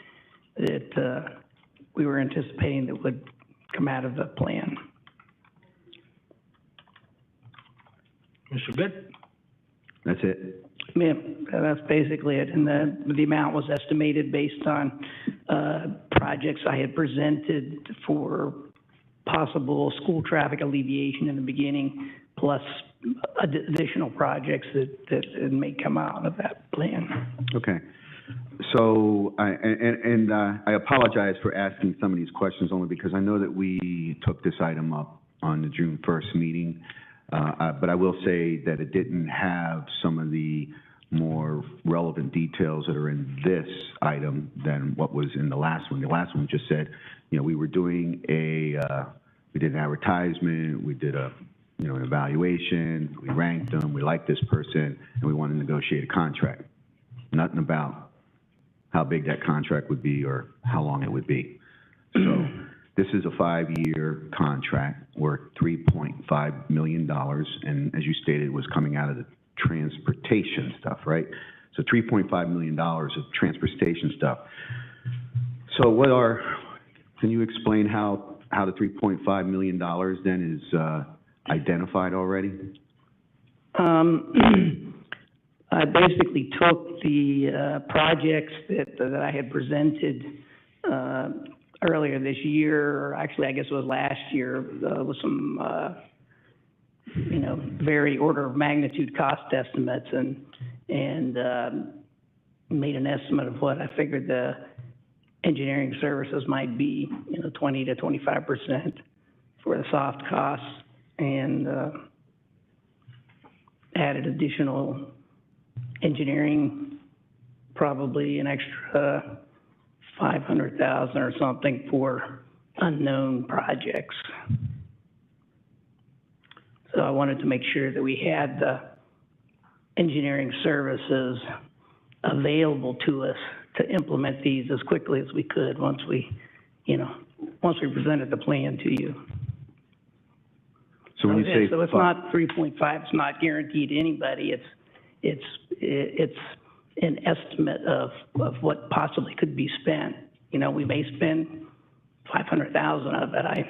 we were anticipating that would come out of the plan. Mr. Good? That's it? Yeah, that's basically it. And the amount was estimated based on projects I had presented for possible school traffic alleviation in the beginning, plus additional projects that may come out of that plan. Okay. So, I apologize for asking some of these questions only because I know that we took this item up on the June 1st meeting, but I will say that it didn't have some of the more relevant details that are in this item than what was in the last one. The last one just said, you know, we were doing we did an advertisement, we did an evaluation, we ranked them, we liked this person, and we want to negotiate a contract. Nothing about how big that contract would be or how long it would be. So this is a 5-year contract worth $3.5 million, and as you stated, it was coming out of the transportation stuff, right? So $3.5 million of transportation stuff. So can you explain how the $3.5 million then is identified already? I basically took the projects that I had presented earlier this year, or actually I guess it was last year, with some very order of magnitude cost estimates, and made an estimate of what I figured the engineering services might be, 20 to 25% for the soft costs, and added additional engineering, probably an extra 500,000 or something for unknown projects. So I wanted to make sure that we had the engineering services available to us to implement these as quickly as we could once we presented the plan to you. So when you say So it's not 3.5, it's not guaranteed to anybody, it's an estimate of what possibly could be spent. We may spend 500,000 of it,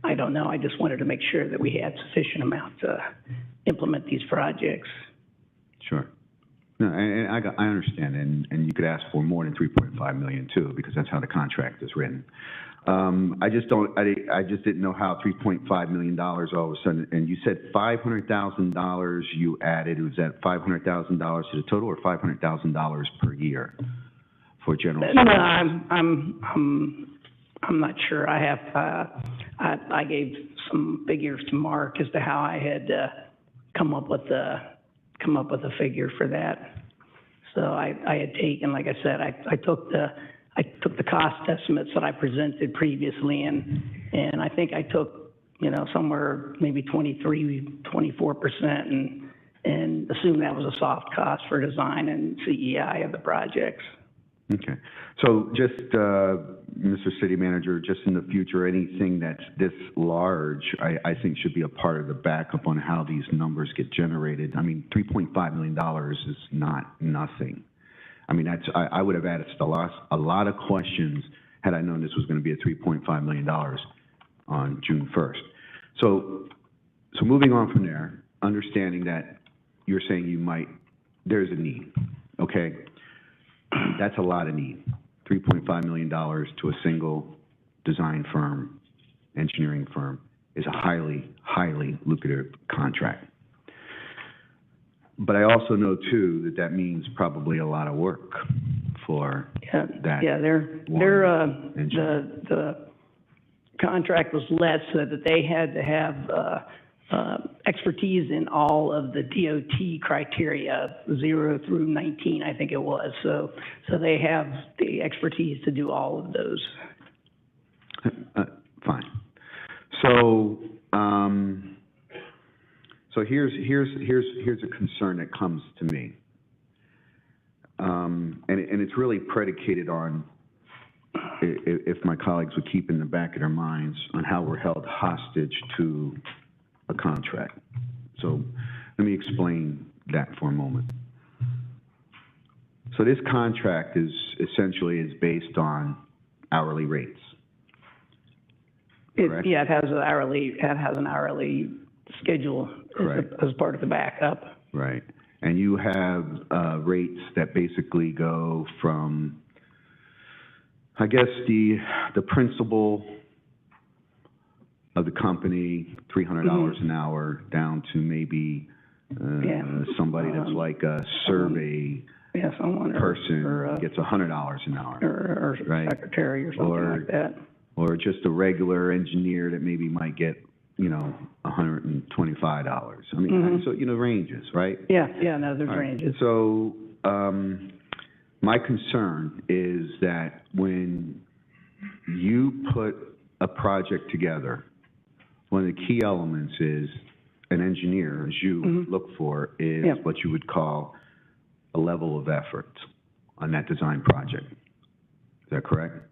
I don't know, I just wanted to make sure that we had sufficient amount to implement these projects. Sure. No, and I understand, and you could ask for more than 3.5 million too, because that's how the contract is written. I just didn't know how $3.5 million all of a sudden, and you said $500,000 you added. Was that $500,000 to the total, or $500,000 per year for general? No, I'm not sure. I gave some figures to Mark as to how I had come up with a figure for that. So I had taken, like I said, I took the cost estimates that I presented previously, and I think I took, somewhere maybe 24%, and assumed that was a soft cost for design and CEI of the projects. Okay. So just, Mr. City Manager, just in the future, anything that's this large, I think should be a part of the backup on how these numbers get generated. I mean, $3.5 million is not nothing. I mean, I would have added a lot of questions had I known this was going to be a $3.5 million on June 1st. So moving on from there, understanding that you're saying there's a need, okay? That's a lot of need. $3.5 million to a single design firm, engineering firm, is a highly, highly lucrative contract. But I also know, too, that means probably a lot of work for that. Yeah, the contract was less so that they had to have expertise in all of the DOT criteria, 0 through 19, I think it was. So they have the expertise to do all of those. Fine. So here's a concern that comes to me, and it's really predicated on, if my colleagues would keep in the back of their minds, on how we're held hostage to a contract. So let me explain that for a moment. So this contract is essentially based on hourly rates. Correct? It has an hourly schedule as part of the backup. Right. And you have rates that basically go from, I guess, the principal of the company, $300 an hour, down to maybe somebody that's like a survey person gets $100 an hour. Or right? secretary or something like that. Or just a regular engineer that maybe might get, $125. I mean, so, ranges, right? Yeah, no, there's ranges. So, my concern is that when you put a project together, one of the key elements is an engineer, as you look for, is what you would call a level of effort on that design project. Is that correct?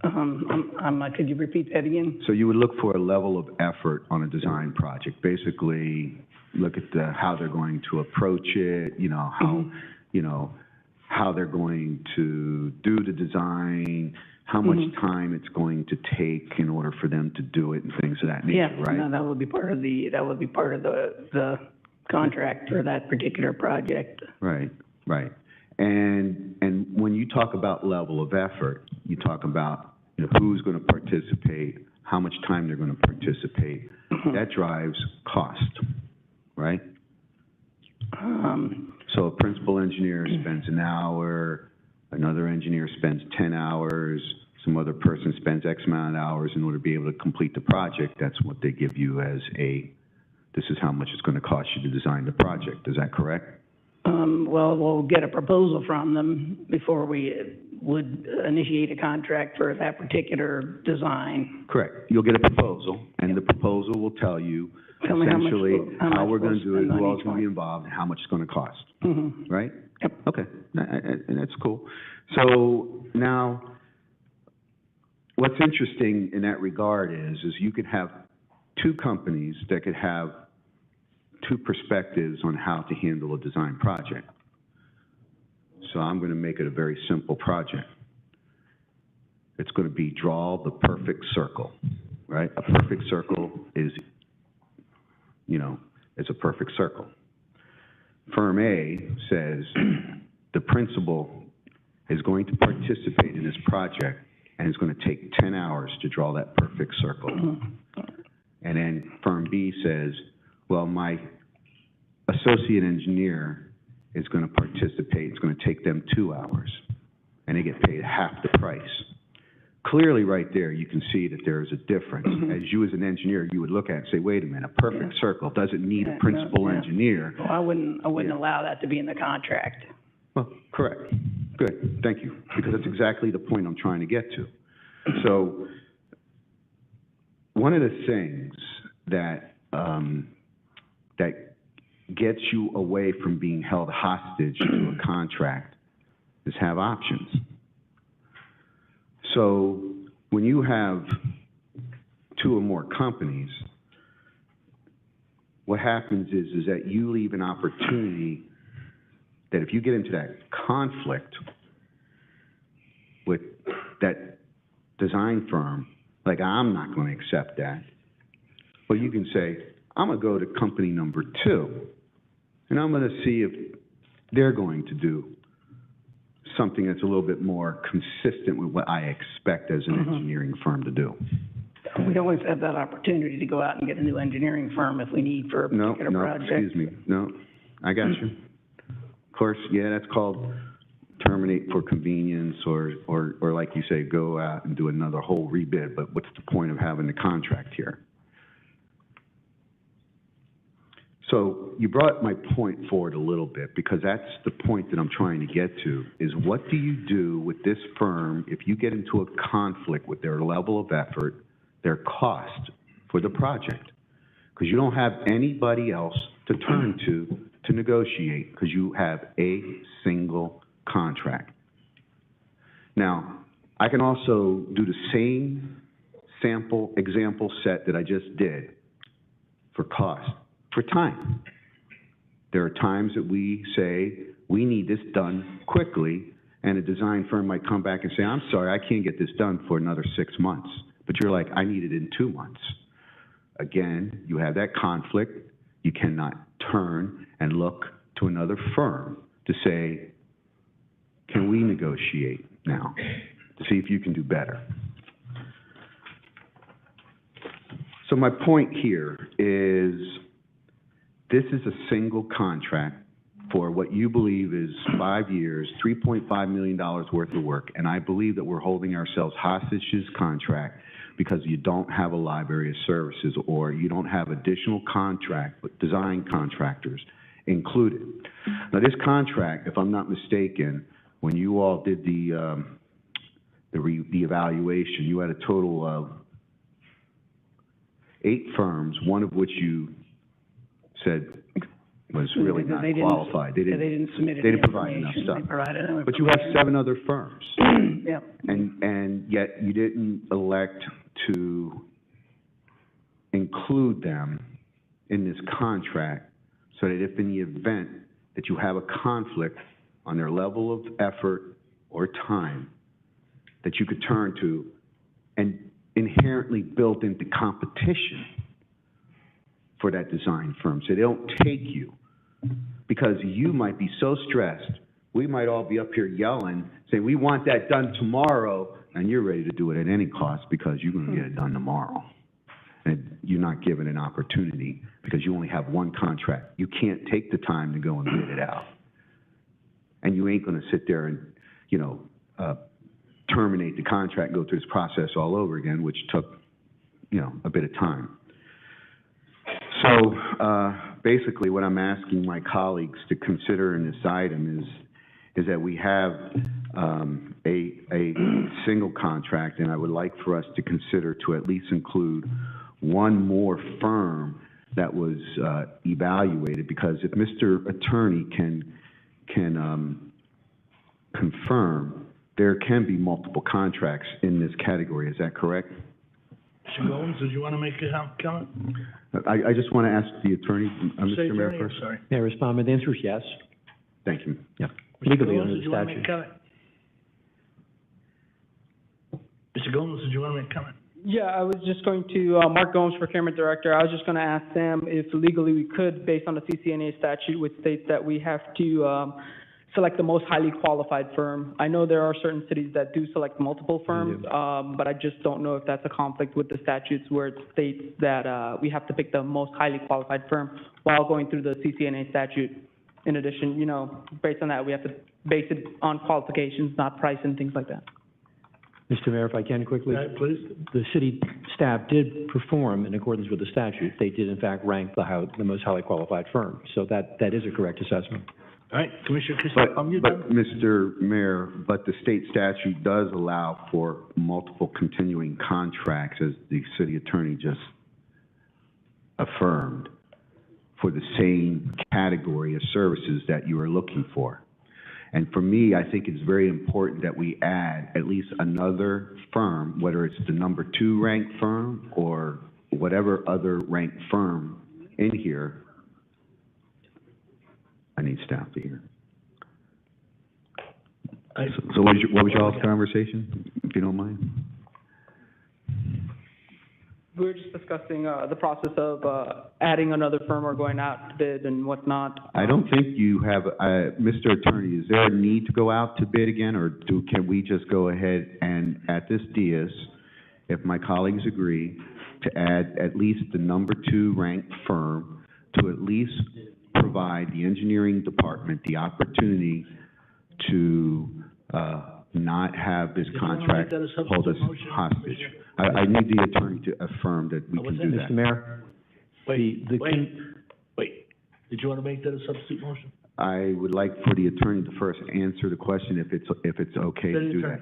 Could you repeat that again? So you would look for a level of effort on a design project. Basically, look at how they're going to approach it, how they're going to do the design, how much time it's going to take in order for them to do it, and things of that nature, right? No, that would be part of the contract for that particular project. Right. And when you talk about level of effort, you talk about who's going to participate, how much time they're going to participate. That drives cost, right? So a principal engineer spends an hour, Another engineer spends 10 hours, some other person spends X amount of hours in order to be able to complete the project. That's what they give you as this is how much it's going to cost you to design the project. Is that correct? Well, we'll get a proposal from them before we would initiate a contract for that particular design. Correct. You'll get a proposal, and the proposal will tell you Tell me how much essentially how how much we're going to do it, we'll spend who on else each going to be one. involved, and how much it's going to cost, Mm-hmm. right? Yep. Okay, and that's cool. So now, what's interesting in that regard is you could have two companies that could have two perspectives on how to handle a design project. So I'm going to make it a very simple project. It's going to be draw the perfect circle, right? A perfect circle is, is a perfect circle. Firm A says the principal is going to participate in this project and is going to take 10 hours to draw that perfect circle. And then firm B says, well, my associate engineer is going to participate. It's going to take them 2 hours, and they get paid half the price. Clearly, right there, you can see that there is a difference. As you as an engineer, you would look at it and say, wait a minute, a perfect circle doesn't need a principal engineer. Well, I wouldn't allow that to be in the contract. Well, correct. Good, thank you, because that's exactly the point I'm trying to get to. So, one of the things that that gets you away from being held hostage to a contract is have options. So, when you have two or more companies, what happens is that you leave an opportunity that if you get into that conflict with that design firm, like I'm not going to accept that, well, you can say, I'm going to go to company number 2, and I'm going to see if they're going to do something that's a little bit more consistent with what I expect as an engineering firm to do. We always have that opportunity to go out and get a new engineering firm if we need for a particular project. Excuse me. No, I got you. Of course, yeah, that's called terminate for convenience or like you say, go out and do another whole rebid. But what's the point of having the contract here? So you brought my point forward a little bit because that's the point that I'm trying to get to is what do you do with this firm if you get into a conflict with their level of effort, their cost for the project? Because you don't have anybody else to turn to negotiate because you have a single contract. Now, I can also do the same example set that I just did for cost. For time. There are times that we say, we need this done quickly, and a design firm might come back and say, I'm sorry, I can't get this done for another 6 months. But you're like, I need it in 2 months. Again, you have that conflict. You cannot turn and look to another firm to say, can we negotiate now to see if you can do better? So my point here is, this is a single contract for what you believe is 5 years, $3.5 million worth of work, and I believe that we're holding ourselves hostage to this contract because you don't have a library of services or you don't have additional design contractors included. Now, this contract, if I'm not mistaken, when you all did the evaluation, you had a total of 8 firms, one of which you said was really not qualified. They didn't submit any They didn't provide enough information. stuff. They provided no But you have information. 7 other firms. Yep. And yet you didn't elect to include them in this contract so that if in the event that you have a conflict on their level of effort or time, that you could turn to and inherently built into competition for that design firm. So they don't take you because you might be so stressed. We might all be up here yelling, saying, we want that done tomorrow, and you're ready to do it at any cost because you're going to get it done tomorrow. And you're not given an opportunity because you only have one contract. You can't take the time to go and bid it out. And you ain't going to sit there and terminate the contract, go through this process all over again, which took, a bit of time. So, basically, what I'm asking my colleagues to consider in this item is that we have, a single contract, and I would like for us to consider to at least include one more firm that was, evaluated, because if Mr. Attorney can confirm, there can be multiple contracts in this category. Is that correct? Mr. Goins, did you want to make a comment? I just want to ask the attorney, Say Mr. Mayor, attorney, first. sorry. May I respond? The answer is yes. Thank you. Yeah. Mr. Legally Goins, under did the you want to make a statute. comment? Mr. Goins, did you want to make a comment? Yeah, I was just going to, Mark Gomes, Procurement Director, I was just going to ask Sam if legally we could, based on the CCNA statute, which states that we have to select the most highly qualified firm. I know there are certain cities that do select multiple firms, but I just don't know if that's a conflict with the statutes where it states that we have to pick the most highly qualified firm while going through the CCNA statute. In addition, based on that, we have to base it on qualifications, not price and things like that. Mr. Mayor, if I can quickly. Please. The city staff did perform in accordance with the statute. They did, in fact, rank the most highly qualified firm. So that is a correct assessment. All right, Commissioner Castillo. But, Mr. Mayor, but the state statute does allow for multiple continuing contracts, as the city attorney just affirmed, for the same category of services that you are looking for. And for me, I think it's very important that we add at least another firm, whether it's the number 2 ranked firm or whatever other ranked firm in here. I need staff to hear. So what was y'all's conversation, if you don't mind? We were just discussing the process of adding another firm or going out to bid and whatnot. I don't think you have, Mr. Attorney, is there a need to go out to bid again, or can we just go ahead and, at this dais, if my colleagues agree, to add at least the number 2 ranked firm to at least provide the engineering department the opportunity to not have this contract hold us hostage? I need the attorney to affirm that we can do that. Mr. Mayor? Wait. Did you want to make that a substitute motion? I would like for the attorney to first answer the question if it's okay to do that.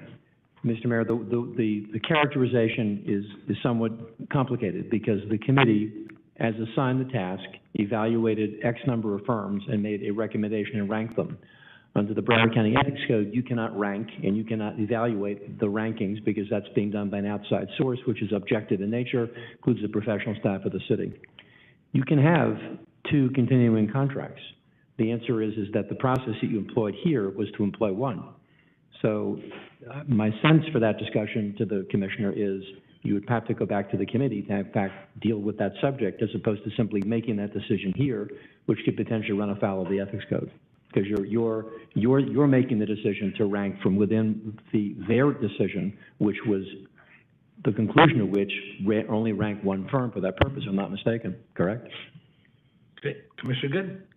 Mr. Mayor, the characterization is somewhat complicated because the committee, as assigned the task, evaluated X number of firms and made a recommendation and ranked them. Under the Broward County Ethics Code, you cannot rank and you cannot evaluate the rankings because that's being done by an outside source, which is objective in nature, includes the professional staff of the city. You can have 2 continuing contracts. The answer is that the process that you employed here was to employ 1. So my sense for that discussion to the commissioner is you would have to go back to the committee to, in fact, deal with that subject as opposed to simply making that decision here, which could potentially run afoul of the ethics code. Because you're making the decision to rank from within their decision, which was the conclusion of which only ranked 1 firm for that purpose, if I'm not mistaken, correct? Okay, Commissioner Good?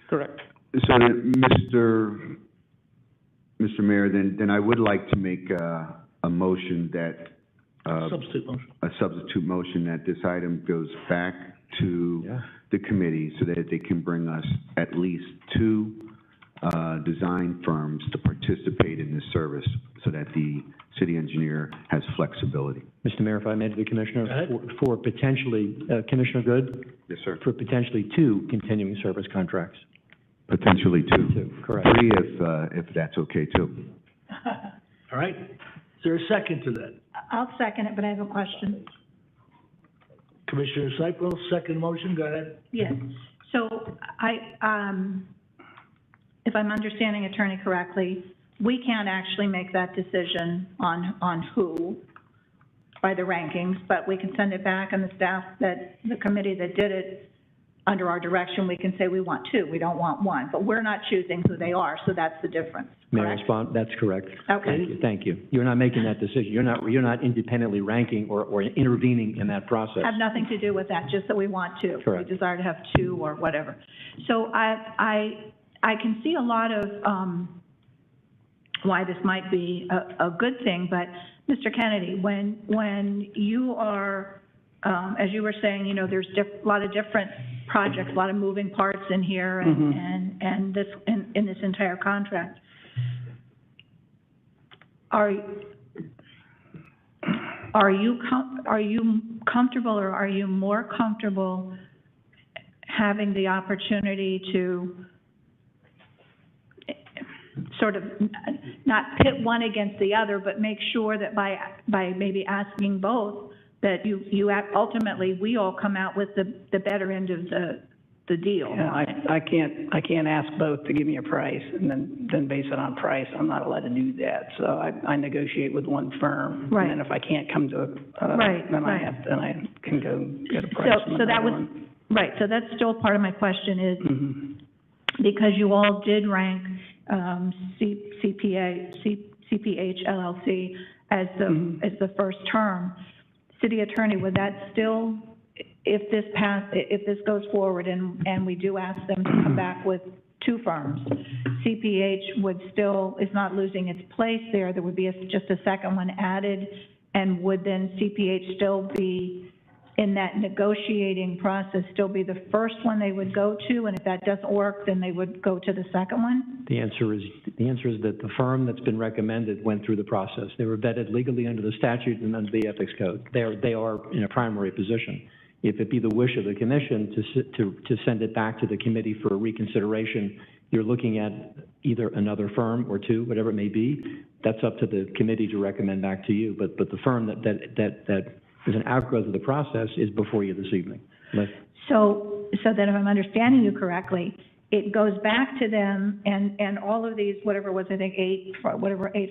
Correct. So, Mr. Mayor, then I would like to make a motion that Substitute motion. a substitute motion that this item goes back to the committee so that they can bring us at least 2 design firms to participate in this service so that the city engineer has flexibility. Mr. Mayor, if I may, to the commissioner, for potentially, Commissioner Good? Yes, sir. For potentially 2 continuing service contracts. Potentially 2. 2, correct. 3 if that's okay too. All right, is there a second to that? I'll second it, but I have a question. Commissioner Cyple, second motion, go ahead. Yes, so if I'm understanding attorney correctly, we can't actually make that decision on who by the rankings, but we can send it back and the staff the committee that did it under our direction, we can say we want 2, we don't want 1, but we're not choosing who they are, so that's the difference, May I correct? respond? That's correct. Okay. Thank you. You're not making that decision. You're not independently ranking or intervening in that process. Have nothing to do with that, just that we want 2. Correct. We desire to have 2 or whatever. So I can see a lot of why this might be a good thing. But, Mr. Kennedy, when you are, as you were saying, you know, there's a lot of different projects, a lot of moving parts in here and this, in this entire contract. Are you comfortable, or are you more comfortable having the opportunity to sort of not pit one against the other, but make sure that by maybe asking both, that you ultimately, we all come out with the better end of the deal? Yeah, I can't ask both to give me a price and then base it on price. I'm not allowed to do that. So I negotiate with one firm. Right. And then if I can't come to, Right, then right. I can go get a price from So that another was, one. right, so that's still part of my question is, because you all did rank CPH LLC as the first term, City Attorney, would that still, if this goes forward and we do ask them to come back with two firms, CPH would still, is not losing its place there, there would be just a second one added, and would then CPH still be, in that negotiating process, still be the first one they would go to, and if that doesn't work, then they would go to the second one? The answer is that the firm that's been recommended went through the process. They were vetted legally under the statute and under the ethics code. They are in a primary position. If it be the wish of the commission to send it back to the committee for reconsideration, you're looking at either another firm or two, whatever it may be. That's up to the committee to recommend back to you. But the firm that is an outgrowth of the process is before you this evening. So then if I'm understanding you correctly, it goes back to them, and all of these, whatever it was, I think eight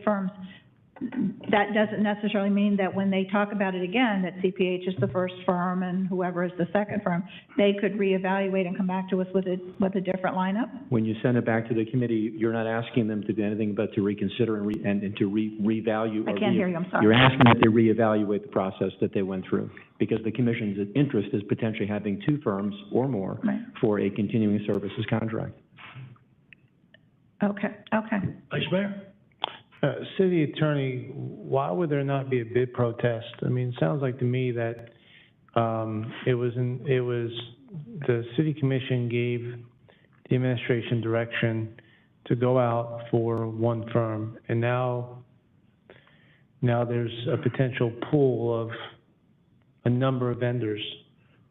firms, that doesn't necessarily mean that when they talk about it again, that CPH is the first firm and whoever is the second firm, they could reevaluate and come back to us with a different lineup? When you send it back to the committee, you're not asking them to do anything but to reconsider and to revalue. I can't hear you, I'm sorry. You're asking that they reevaluate the process that they went through, because the commission's interest is potentially having two firms or more for a continuing services contract. Okay. Vice Mayor? City Attorney, why would there not be a bid protest? I mean, it sounds like to me that it was the City Commission gave the administration direction to go out for one firm, and now there's a potential pool of a number of vendors.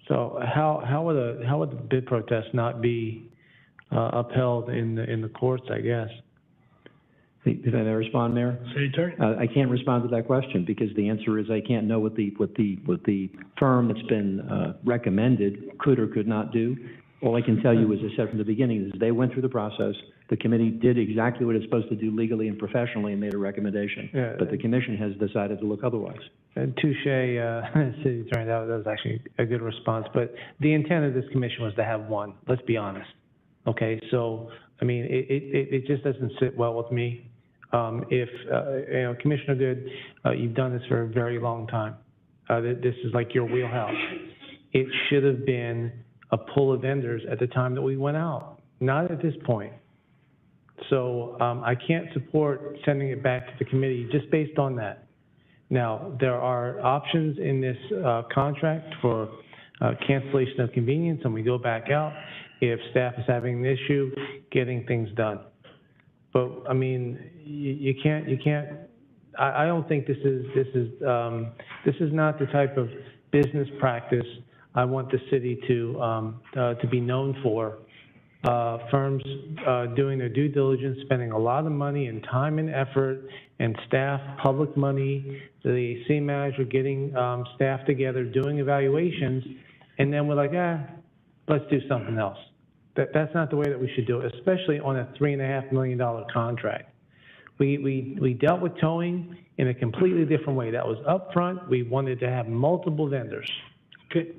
So how would the bid protest not be upheld in the courts, I guess? Did I respond, Mayor? City Attorney? I can't respond to that question because the answer is I can't know what the firm that's been recommended could or could not do. All I can tell you, as I said from the beginning, is they went through the process. The committee did exactly what it's supposed to do legally and professionally and made a recommendation. Yeah. But the commission has decided to look otherwise. And touche, City Attorney, that was actually a good response. But the intent of this commission was to have one, let's be honest. Okay, so, I mean, it just doesn't sit well with me. Commissioner Good, you've done this for a very long time. This is like your wheelhouse. It should have been a pool of vendors at the time that we went out, not at this point. So I can't support sending it back to the committee just based on that. Now, there are options in this contract for cancellation of convenience, and we go back out if staff is having an issue getting things done. But I mean, you can't. I don't think this is not the type of business practice I want the city to be known for. Firms doing their due diligence, spending a lot of money and time and effort and staff, public money, the city manager getting staff together, doing evaluations, and then we're like, let's do something else. That's not the way that we should do it, especially on a $3.5 million contract. We dealt with towing in a completely different way. That was upfront. We wanted to have multiple vendors. Okay.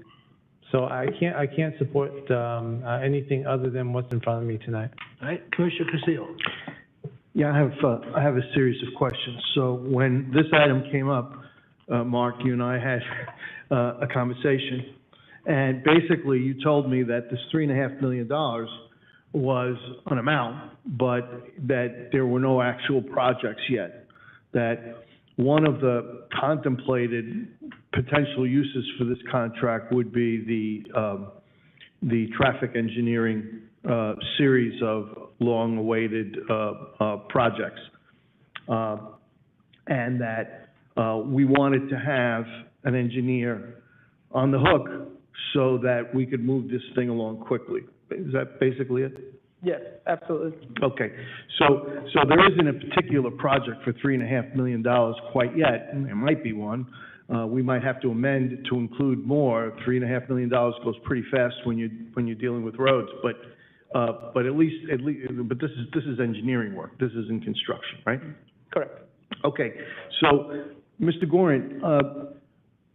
So I can't support anything other than what's in front of me tonight. All right, Commissioner Castillo. Yeah, I have a series of questions. So when this item came up, Mark, you and I had a conversation, and basically you told me that this $3.5 million was an amount, but that there were no actual projects yet. That one of the contemplated potential uses for this contract would be the traffic engineering series of long-awaited projects. And that we wanted to have an engineer on the hook so that we could move this thing along quickly. Is that basically it? Yes, absolutely. Okay, so there isn't a particular project for $3.5 million quite yet, and there might be one. We might have to amend to include more. $3.5 million goes pretty fast when you're dealing with roads, but at least, but this is engineering work. This isn't construction, right? Correct. Okay, so, Mr. Gorin,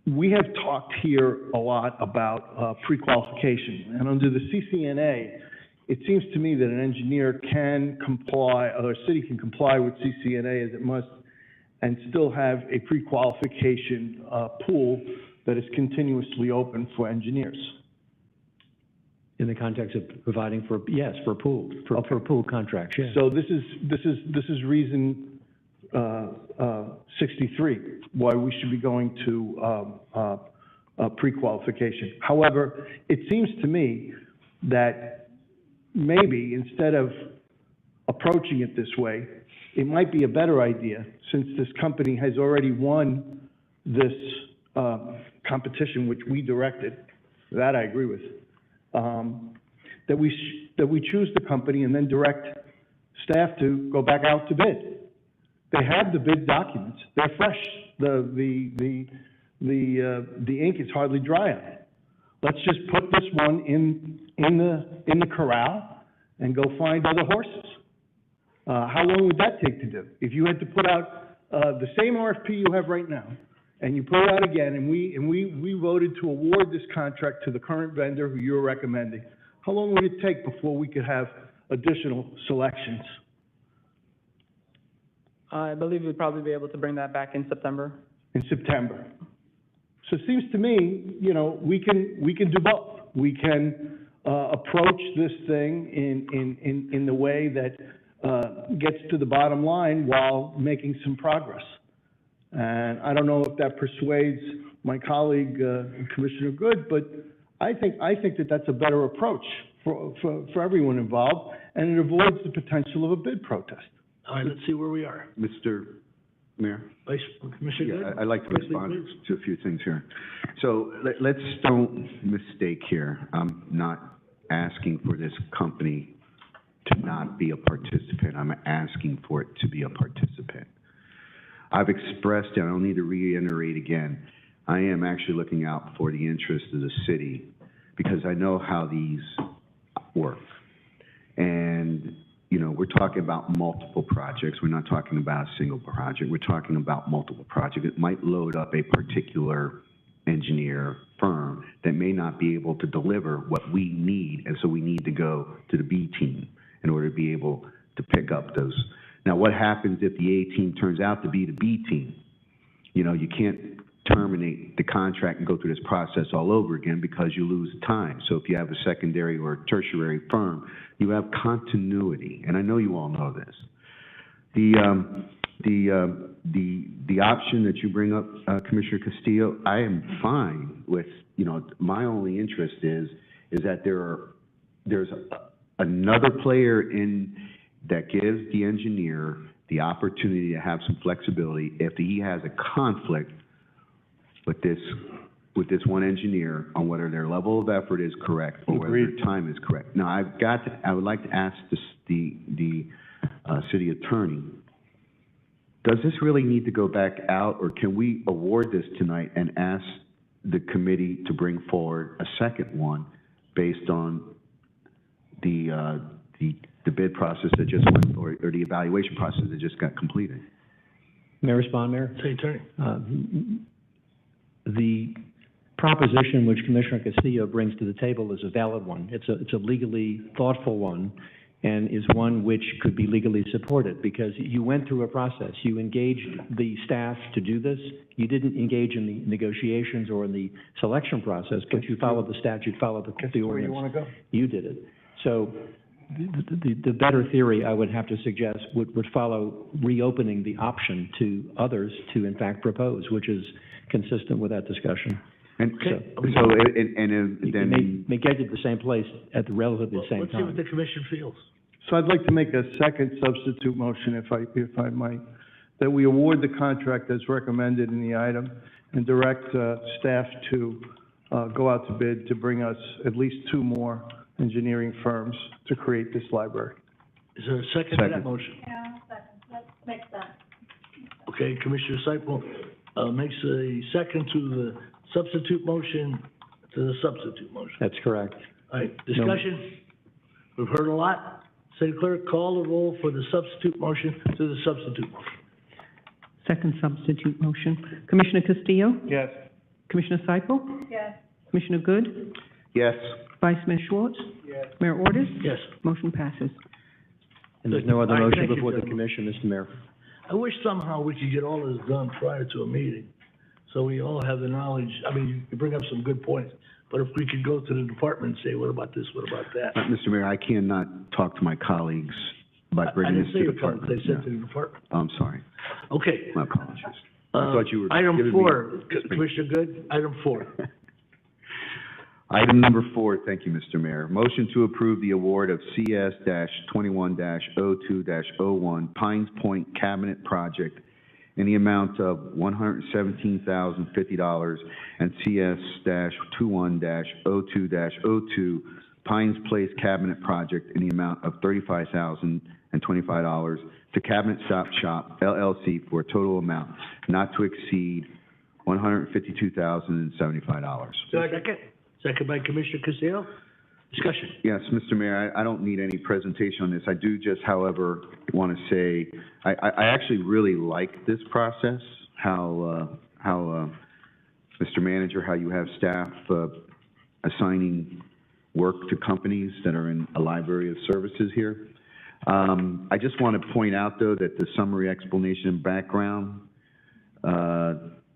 we have talked here a lot about pre-qualification, and under the CCNA, it seems to me that an engineer can comply, or a city can comply with CCNA as it must, and still have a pre-qualification pool that is continuously open for engineers. In the context of providing for, yes, for pool, for pool contracts, yes. So this is reason 63, why we should be going to pre-qualification. However, it seems to me that maybe instead of approaching it this way, it might be a better idea, since this company has already won this competition, which we directed, that I agree with, that we choose the company and then direct staff to go back out to bid. They have the bid documents. They're fresh. The ink is hardly dry on it. Let's just put this one in the corral and go find other horses. How long would that take to do? If you had to put out the same RFP you have right now, and you put it out again, and we voted to award this contract to the current vendor who you're recommending, how long would it take before we could have additional selections? I believe we'd probably be able to bring that back in September. In September. So it seems to me, you know, we can do both. We can approach this thing in the way that gets to the bottom line while making some progress. And I don't know if that persuades my colleague, Commissioner Good, but I think that that's a better approach for everyone involved, and it avoids the potential of a bid protest. All right, let's see where we are. Mr. Mayor? Vice Commissioner Good? I'd like to Quickly, respond please. to a few things here. So let's don't mistake here. I'm not asking for this company to not be a participant. I'm asking for it to be a participant. I've expressed, and I don't need to reiterate again, I am actually looking out for the interest of the city because I know how these work. And, you know, we're talking about multiple projects. We're not talking about a single project. We're talking about multiple projects. It might load up a particular engineer firm that may not be able to deliver what we need, and so we need to go to the B team in order to be able to pick up those. Now, what happens if the A team turns out to be the B team? You know, you can't terminate the contract and go through this process all over again because you lose time. So if you have a secondary or tertiary firm, you have continuity, and I know you all know this. The option that you bring up, Commissioner Castillo, I am fine with. You know, my only interest is that there's another player in that gives the engineer the opportunity to have some flexibility if he has a conflict with this one engineer on whether their level of effort is correct or whether their time is correct. Now, I would like to ask the city attorney, does this really need to go back out, or can we award this tonight and ask the committee to bring forward a second one based on the bid process that just went, or the evaluation process that just got completed? May I respond, Mayor? City Attorney. The proposition which Commissioner Castillo brings to the table is a valid one. It's a legally thoughtful one, and is one which could be legally supported, because you went through a process. You engaged the staff to do this. You didn't engage in the negotiations or in the selection process, but you followed the statute, followed the ordinance. Where you want to go? You did it. So the better theory, I would have to suggest, would follow reopening the option to others to in fact propose, which is consistent with that discussion. And then May get you to the same place at the relatively same Let's see what time. the commission feels. So I'd like to make a second substitute motion, if I might, that we award the contract as recommended in the item and direct staff to go out to bid to bring us at least 2 more engineering firms to create this library. Is there a second to that Second. motion? Yeah, second, that makes sense. Okay, Commissioner Seipel, makes a second to the substitute motion, That's correct. All right, discussion? We've heard a lot. City Clerk, call the roll for the substitute motion to the substitute motion. Second substitute motion. Commissioner Castillo? Yes. Commissioner Seipel? Yes. Commissioner Good? yes, Vice Mayor Schwartz? Yes. Mayor Ordus? Yes. Motion passes. And there's no other All right, motion thank you, before the gentlemen. commission, Mr. Mayor. I wish somehow we could get all this done prior to a meeting, so we all have the knowledge. I mean, you bring up some good points, but if we could go to the department and say, what about this, what about that? Mr. Mayor, I cannot talk to my colleagues by I bringing didn't this say to your the comments, department. I said No. to the department. I'm sorry, Okay. my apologies. I thought you were Item giving me- 4, Commissioner Good, item 4. Item number 4, thank you, Mr. Mayor. Motion to approve the award of CS-21-02-01 Pines Point Cabinet Project in the amount of $117,050 and CS-21-02-02 Pines Place Cabinet Project in the amount of $35,025 to Cabinet Shop LLC for a total amount not to exceed $152,075. Second. Second by Commissioner Castillo. Discussion. Yes, Mr. Mayor, I don't need any presentation on this. I do just, however, want to say, I actually really like this process, how, Mr. Manager, how you have staff assigning work to companies that are in a library of services here. I just want to point out, though, that the summary explanation and background,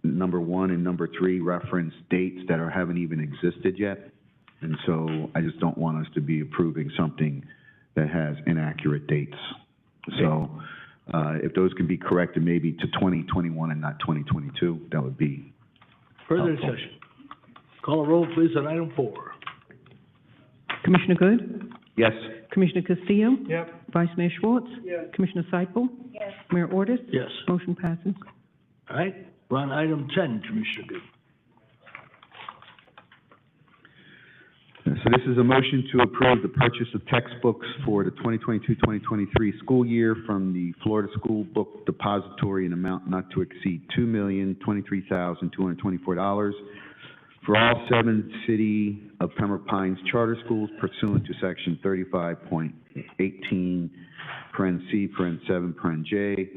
number 1 and number 3 reference dates that haven't even existed yet. And so I just don't want us to be approving something that has inaccurate dates. So, if those can be corrected maybe to 2021 and not 2022, that would be Further helpful. discussion. Call a roll, please, on item 4. Commissioner Good? Yes, Commissioner Castillo? Yep. Vice Mayor Schwartz? Yes. Commissioner Seipel? Yes. Mayor Ordus? Yes. Motion passes. All right, we're on item 10, Commissioner Good. so this is a motion to approve the purchase of textbooks for the 2022-2023 school year from the Florida School Book Depository in amount not to exceed $2,023,224 for all 7 City of Pembroke Pines charter schools pursuant to Section 35.18, paren C, paren 7, paren J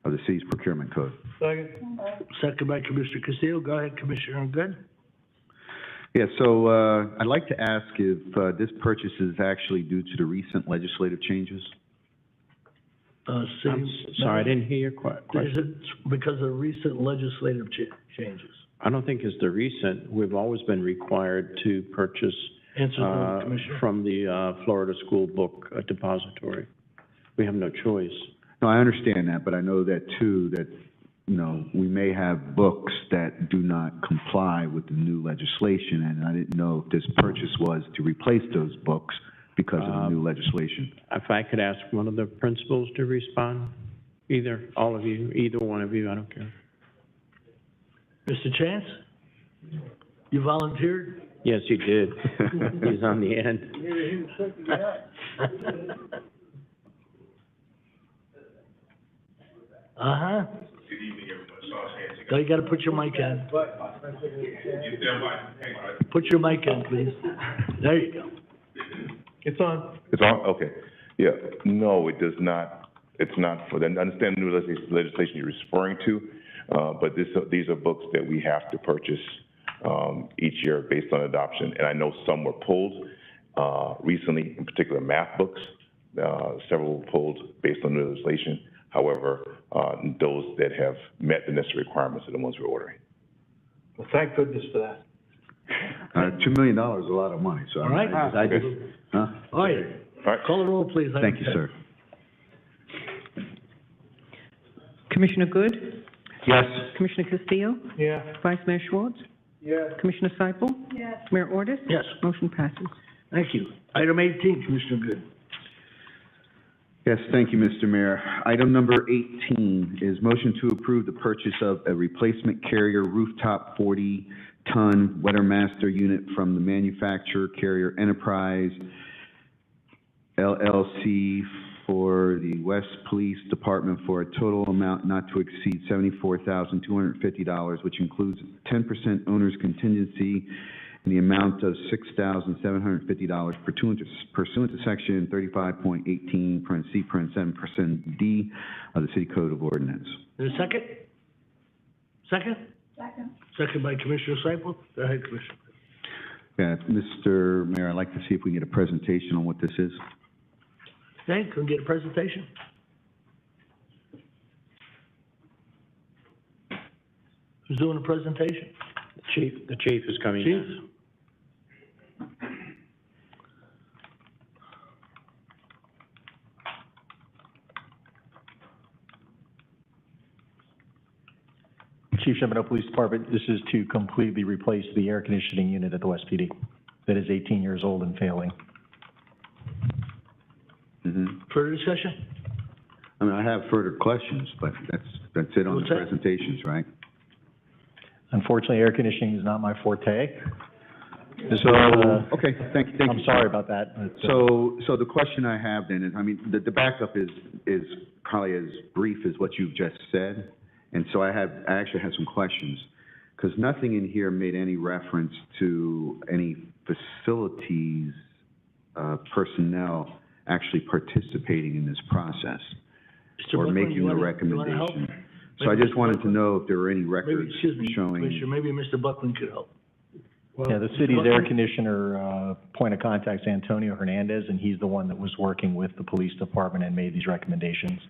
of the city's procurement code. Second by Commissioner Castillo. Go ahead, Commissioner Good. Yeah, so I'd like to ask if this purchase is actually due to the recent legislative changes? Sorry, I didn't hear your question. Is it because of recent legislative changes? I don't think it's the recent. We've always been required to purchase Answer the Commissioner. from the Florida School Book Depository. We have no choice. No, I understand that, but I know that too, that, you know, we may have books that do not comply with the new legislation, and I didn't know if this purchase was to replace those books because of the new legislation. If I could ask one of the principals to respond, all of you, either one of you, I don't care. Mr. Chance? You volunteered? Yes, he did. He's on the end. Uh-huh. No, you gotta put your mic in. Put your mic in, please. There you go. It's on. It's on, okay. Yeah, no, it does not, it's not for, I understand the new legislation you're referring to, but these are books that we have to purchase, each year based on adoption, and I know some were pulled, recently, in particular math books, several were pulled based on the legislation. However, those that have met the necessary requirements are the ones we're ordering. Well, thank goodness for that. $2 million is a lot of money, so. All right. I just, huh? All right, All right. Call the roll, please. Item Thank you, 10. sir. Commissioner Good? Yes. Commissioner Castillo? Yeah. Vice Mayor Schwartz? Yeah. Commissioner Seipel? Yes. Mayor Ordus? Yes. Motion passes. Thank you. Item 18, Commissioner Good. Yes, thank you, Mr. Mayor. Item number 18 is motion to approve the purchase of a replacement carrier rooftop 40-ton WeatherMaster unit from the manufacturer Carrier Enterprise LLC for the West Police Department for a total amount not to exceed $74,250, which includes 10% owner's contingency in the amount of $6,750 pursuant to section 35.18, C, 7% of the City Code of Ordinance. Is there a second? Second? Second. Second by Commissioner Seipel. Go ahead, Commissioner. Yeah, Mr. Mayor, I'd like to see if we can get a presentation on what this is. Okay, can we get a presentation? Who's doing the presentation? The chief is coming Chief? in. Chief Shepard, Police Department, this is to completely replace the air conditioning unit at the West PD that is 18 years old and failing. Further discussion? I mean, I have further questions, but that's it on What's the that? presentations, right? Unfortunately, air conditioning is not my forte. This So, was, okay, thank you. I'm sorry about that. but, So the question I have then is, I mean, the backup is probably as brief as what you've just said. And so I actually have some questions, because nothing in here made any reference to any facilities, personnel actually participating in this process Mr. or Buckland, making you the wanna recommendation. help? So I Maybe just Mr. wanted to Buckland? know if there were any Maybe, records excuse me, showing. Commissioner, maybe Mr. Buckland could help. Yeah, the city's air conditioner, point of contact is Antonio Hernandez, and he's the one that was working with the police department and made these recommendations.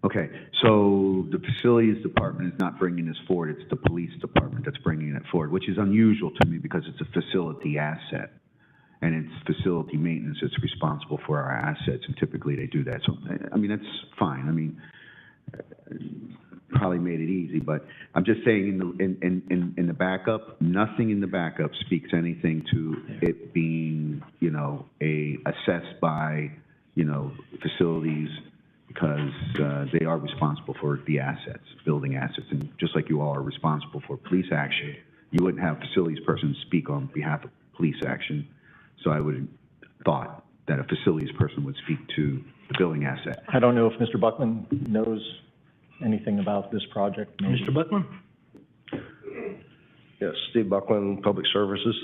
Okay, so the facilities department is not bringing this forward, it's the police department that's bringing it forward, which is unusual to me because it's a facility asset. And it's facility maintenance that's responsible for our assets, and typically they do that. So, I mean, that's fine. I mean, probably made it easy, but I'm just saying in the backup, nothing in the backup speaks anything to it being, you know, assessed by, you know, facilities, because they are responsible for the assets, building assets, and just like you all are responsible for police action, you wouldn't have facilities person speak on behalf of police action. So I would have thought that a facilities person would speak to the building asset. I don't know if Mr. Buckman knows anything about this project. maybe. Mr. Buckland? Yes, Steve Buckland, Public Services.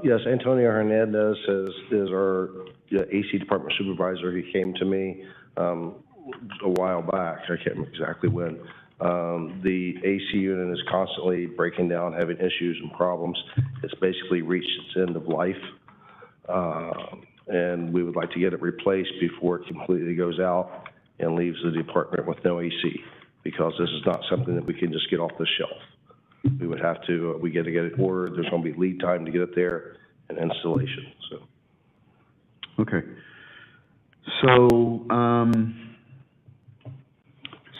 Yes, Antonio Hernandez is our AC Department Supervisor. He came to me a while back. I can't remember exactly when. The AC unit is constantly breaking down, having issues and problems. It's basically reached its end of life. And we would like to get it replaced before it completely goes out and leaves the department with no AC, because this is not something that we can just get off the shelf. We would have to, we got to get it ordered, there's going to be lead time to get it there, and installation, so. Okay. So,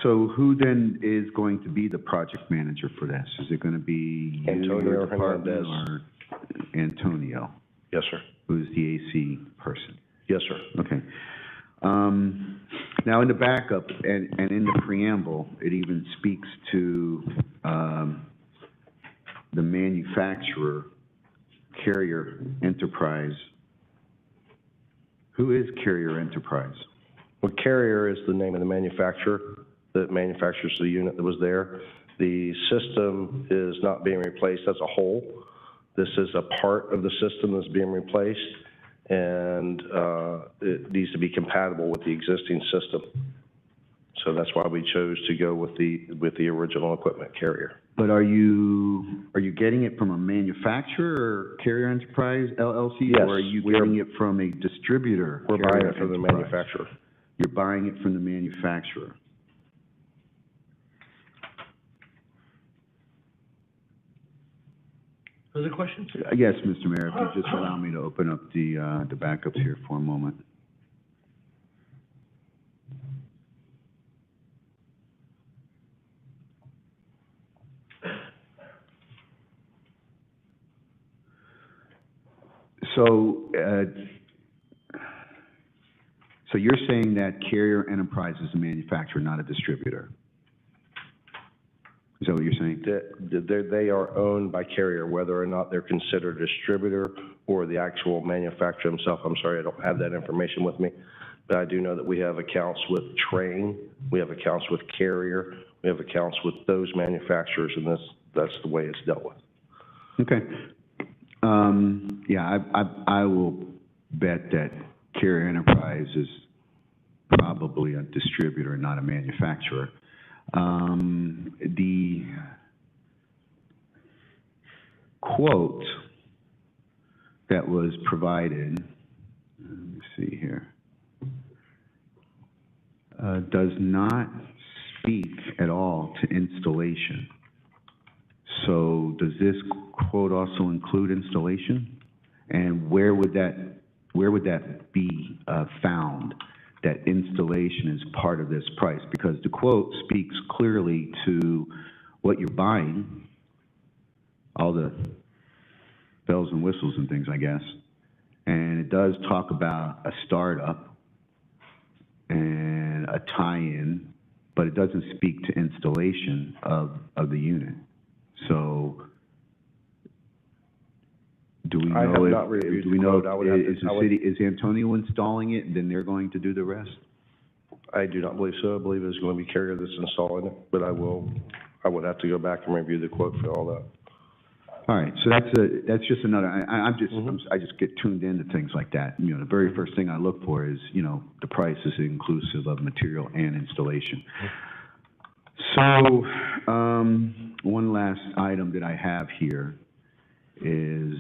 so who then is going to be the project manager for this? Is it going to be you, Antonio your department, Hernandez. or Antonio? Yes, sir. Who's the AC person? Yes, sir. Okay. Now, in the backup and in the preamble, it even speaks to the manufacturer, Carrier Enterprise. Who is Carrier Enterprise? Well, Carrier is the name of the manufacturer that manufactures the unit that was there. The system is not being replaced as a whole. This is a part of the system that's being replaced, and it needs to be compatible with the existing system. So that's why we chose to go with the original equipment, Carrier. But are you getting it from a manufacturer, Carrier Enterprise LLC? Yes, Or are you getting it from a distributor? We're Carrier buying it from the Enterprise? manufacturer. You're buying it from the manufacturer. Further questions? Yes, Mr. Mayor, if you just allow me to open up the backups here for a moment. So, so you're saying that Carrier Enterprise is a manufacturer, not a distributor? Is that what you're saying? They are owned by Carrier, whether or not they're considered a distributor or the actual manufacturer himself. I'm sorry, I don't have that information with me. But I do know that we have accounts with Train, we have accounts with Carrier, we have accounts with those manufacturers, and that's the way it's dealt with. Okay. Yeah, I will bet that Carrier Enterprise is probably a distributor, not a manufacturer. The quote that was provided, let me see here, does not speak at all to installation. So does this quote also include installation? And where would that be found, that installation is part of this price? Because the quote speaks clearly to what you're buying, all the bells and whistles and things, I guess. And it does talk about a startup and a tie-in, but it doesn't speak to installation of the unit. So, do we know I have if, not reviewed do we the know, quote. I would have is to- the city, is Antonio installing it, and then they're going to do the rest? I do not believe so. I believe it's going to be Carrier that's installing it, but I would have to go back and review the quote for all that. All right, so that's just another, I just get tuned into things like that. You know, the very first thing I look for is, you know, the price is inclusive of material and installation. So, one last item that I have here is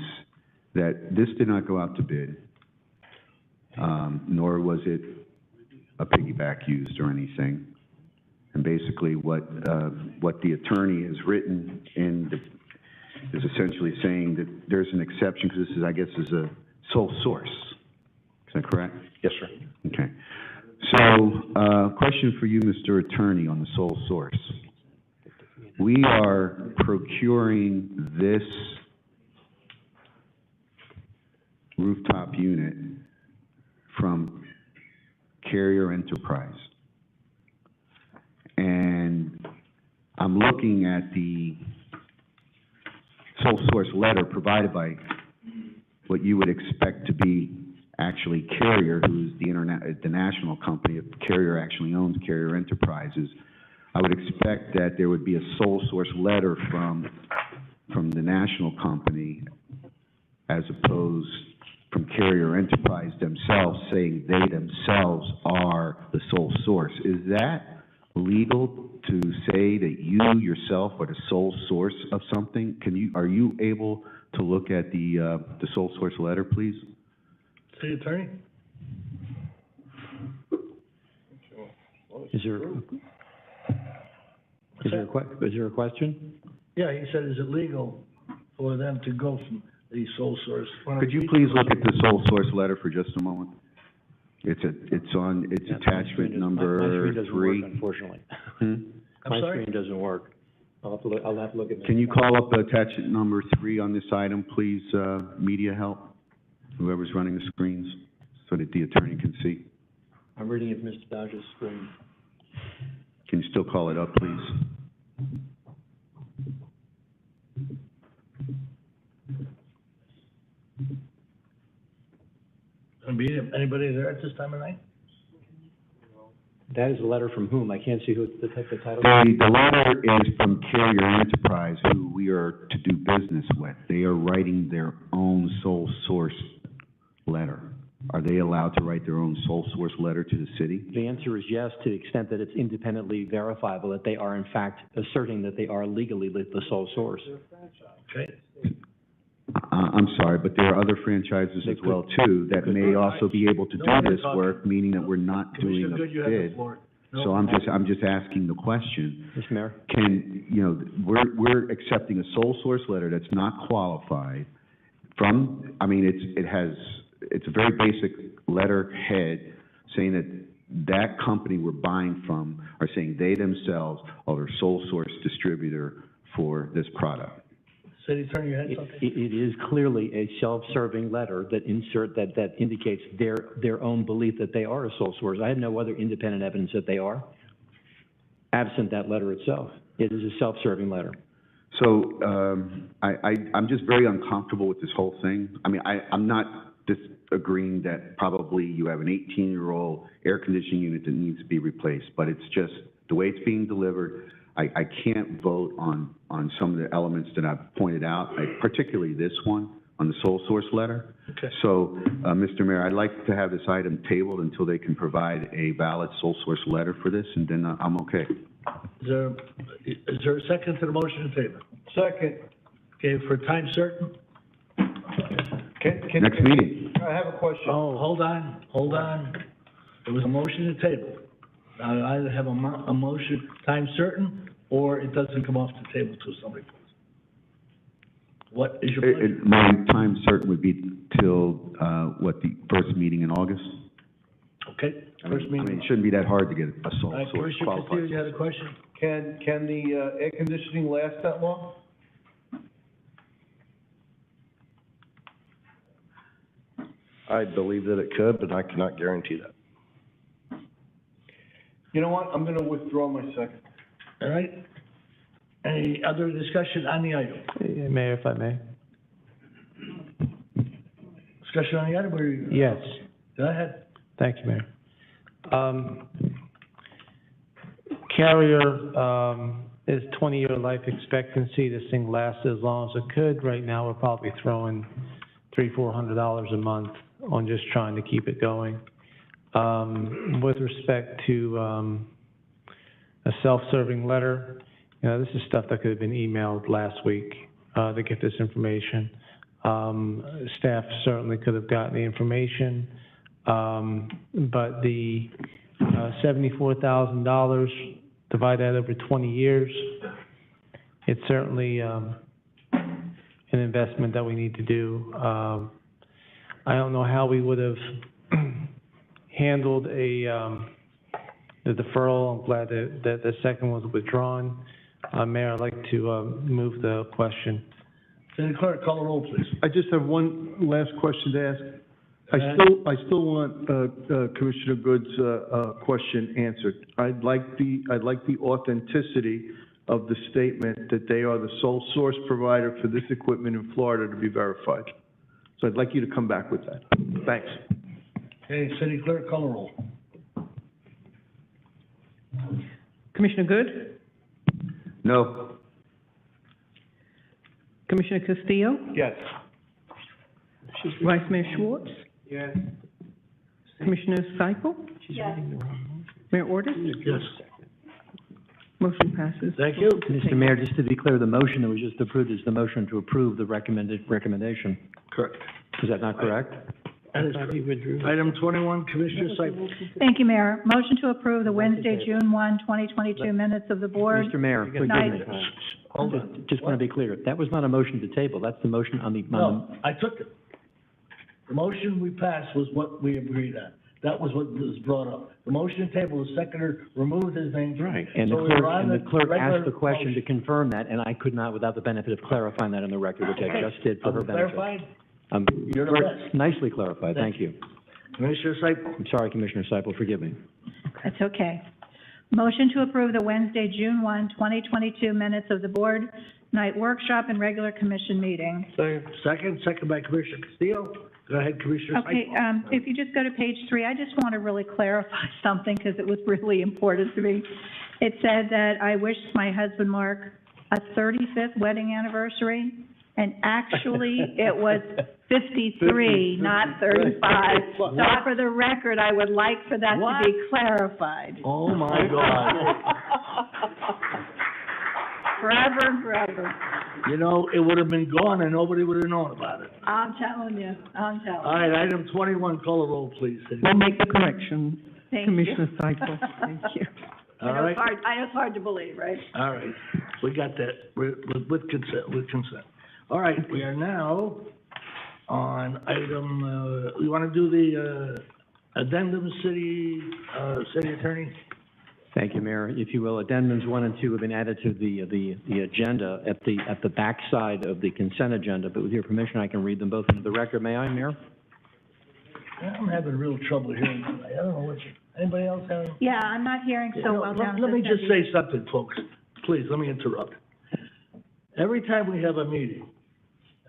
that this did not go out to bid, nor was it a piggyback used or anything. And basically what the attorney has written is essentially saying that there's an exception, because this is, I guess, is a sole source. Is that correct? Yes, sir. Okay. So, question for you, Mr. Attorney, on the sole source. We are procuring this rooftop unit from Carrier Enterprise. And I'm looking at the sole source letter provided by what you would expect to be actually Carrier, who's the national company. If Carrier actually owns Carrier Enterprises, I would expect that there would be a sole source letter from the national company, as opposed from Carrier Enterprise themselves saying they themselves are the sole source. Is that legal to say that you yourself are the sole source of something? Are you able to look at the sole source letter, please? City Attorney? Is there a question? Yeah, he said, is it legal for them to go from the sole source? Could you please look at the sole source letter for just a moment? It's attachment number 3. My screen doesn't work, unfortunately. My sorry? screen doesn't work. I'll have to look at. Can you call up attachment number 3 on this item, please, media help? Whoever's running the screens, so that the attorney can see. I'm reading it from Mr. Dodge's screen. Can you still call it up, please? Anybody there at this time of night? That is a letter from whom? I can't see who, the title. The letter is from Carrier Enterprise, who we are to do business with. They are writing their own sole source letter. Are they allowed to write their own sole source letter to the city? The answer is yes, to the extent that it's independently verifiable, that they are in fact asserting that they are legally the sole source. Okay. I'm sorry, but there are other franchises as well, too, that may also be able to do this work, meaning that we're not doing Commissioner a Good, you have the bid. floor. So I'm just asking the question, Mr. Mayor? can, we're accepting a sole source letter that's not qualified from, it's a very basic letterhead saying that company we're buying from are saying they themselves are a sole source distributor for this product. City Attorney, you had something? It is clearly a self-serving letter that indicates their own belief that they are a sole source. I have no other independent evidence that they are, absent that letter itself. It is a self-serving letter. So, I'm just very uncomfortable with this whole thing. I'm not disagreeing that probably you have an 18-year-old air conditioning unit that needs to be replaced, but it's just the way it's being delivered. I can't vote on some of the elements that I've pointed out, particularly this one on the sole source letter. Okay. So, Mr. Mayor, I'd like to have this item tabled until they can provide a valid sole source letter for this, and then I'm okay. Is there a second to the motion to table? Second. Okay, for time certain? Next meeting. I have a question. Oh, hold on. There was a motion to table. I either have a motion time certain, or it doesn't come off the table till somebody puts it. What is your pleasure? My time certain would be till, the first meeting in August? Okay, first meeting. It shouldn't be that hard to get a sole source Commissioner qualified. Castillo, you had a question? Can the air conditioning last that long? I believe that it could, but I cannot guarantee that. You know what, I'm gonna withdraw my second. All right. Any other discussion on the item? Mayor, if I may. Discussion on the item, or you? Yes. Go ahead. Thank you, Mayor. Carrier is 20-year life expectancy. This thing lasts as long as it could. Right now, we're probably throwing $300-400 a month on just trying to keep it going. With respect to a self-serving letter, this is stuff that could have been emailed last week to get this information. Staff certainly could have gotten the information, but the $74,000, divide that over 20 years, it's certainly an investment that we need to do. I don't know how we would have handled the deferral. I'm glad that the second was withdrawn. Mayor, I'd like to move the question. City Clerk, call the roll, please. I just have one last question to ask. I still want Commissioner Good's question answered. I'd like the authenticity of the statement that they are the sole source provider for this equipment in Florida to be verified. So I'd like you to come back with that. Thanks. Okay, City Clerk, call the roll. Commissioner Good? No. Commissioner Castillo? Yes. Vice Mayor Schwartz? Yes. Commissioner Seipel? Yes. Mayor Ordus? Yes. Motion passes. Thank you. Mr. Mayor, just to be clear, the motion that was just approved is the motion to approve the recommendation. Correct. Is that not correct? That is correct. Item 21, Commissioner Seipel. Thank you, Mayor. Motion to approve the Wednesday, June 1, 2022 minutes of the board. Mr. Mayor, forgive me. Hold on. Just want to be clear, that was not a motion to table, that's the motion on the. No, I took it. The motion we passed was what we agreed on. That was what was brought up. The motion to table, the seconder removed his name. Right, and So the we clerk, were on and the clerk regular asked the question to motion. confirm that, and I could not, without the benefit of clarifying that on the record, which I just did for her benefit. Clarified? Um, You're the best. Nicely clarified, thank you. Commissioner Seipel. I'm sorry, Commissioner Seipel, forgive me. That's okay. Motion to approve the Wednesday, June 1, 2022 minutes of the board night workshop and regular commission meeting. Second by Commissioner Castillo. Go ahead, Commissioner Seipel. Okay, if you just go to page 3, I just want to really clarify something because it was really important to me. It said that I wished my husband Mark a 35th wedding anniversary, and actually it was 53, not 35. So for the record, I would like for that to be clarified. Oh, my God. Forever and forever. You know, it would have been gone and nobody would have known about it. I'm telling you, I'm telling you. All right, item 21, call the roll, please. We'll make the correction. Thank you. Commissioner Cyple, thank you. I All know right, it's hard, I know it's hard to believe, right? all right, we got that, with consent. All right, we are now on item, we want to do the, addendum, city attorney? Thank you, Mayor. If you will, addendums 1 and 2 have been added to the agenda at the back side of the consent agenda, but with your permission, I can read them both into the record. May I, Mayor? I'm having real trouble hearing tonight. I don't know what anybody else having? Yeah, I'm not hearing so well down Let me this just end. say something, folks. Please, let me interrupt. Every time we have a meeting,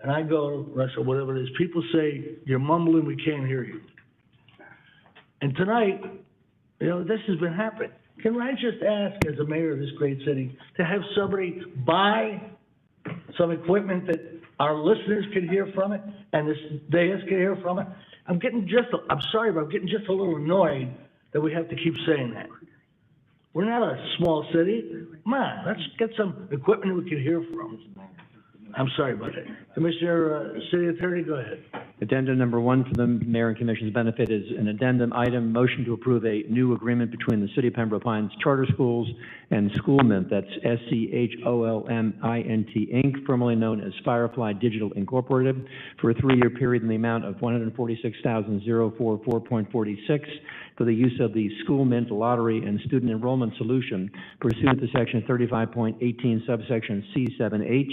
and I go to Russia, whatever it is, people say, you're mumbling, we can't hear you. And tonight, this has been happening. Can I just ask, as a mayor of this great city, to have somebody buy some equipment that our listeners can hear from it, and this dais can hear from it? I'm sorry, but I'm getting just a little annoyed that we have to keep saying that. We're not a small city. Come on, let's get some equipment that we can hear from. I'm sorry about that. Commissioner, City Attorney, go ahead. Addendum number 1 for the Mayor and Commission's benefit is an addendum item, motion to approve a new agreement between the City of Pembroke Pines Charter Schools and Schoolmint, that's SCHOLMINT Inc., formerly known as Firefly Digital Incorporated, for a 3-year period in the amount of $146,044.46 for the use of the Schoolmint Lottery and Student Enrollment Solution pursuant to Section 35.18 subsection C7H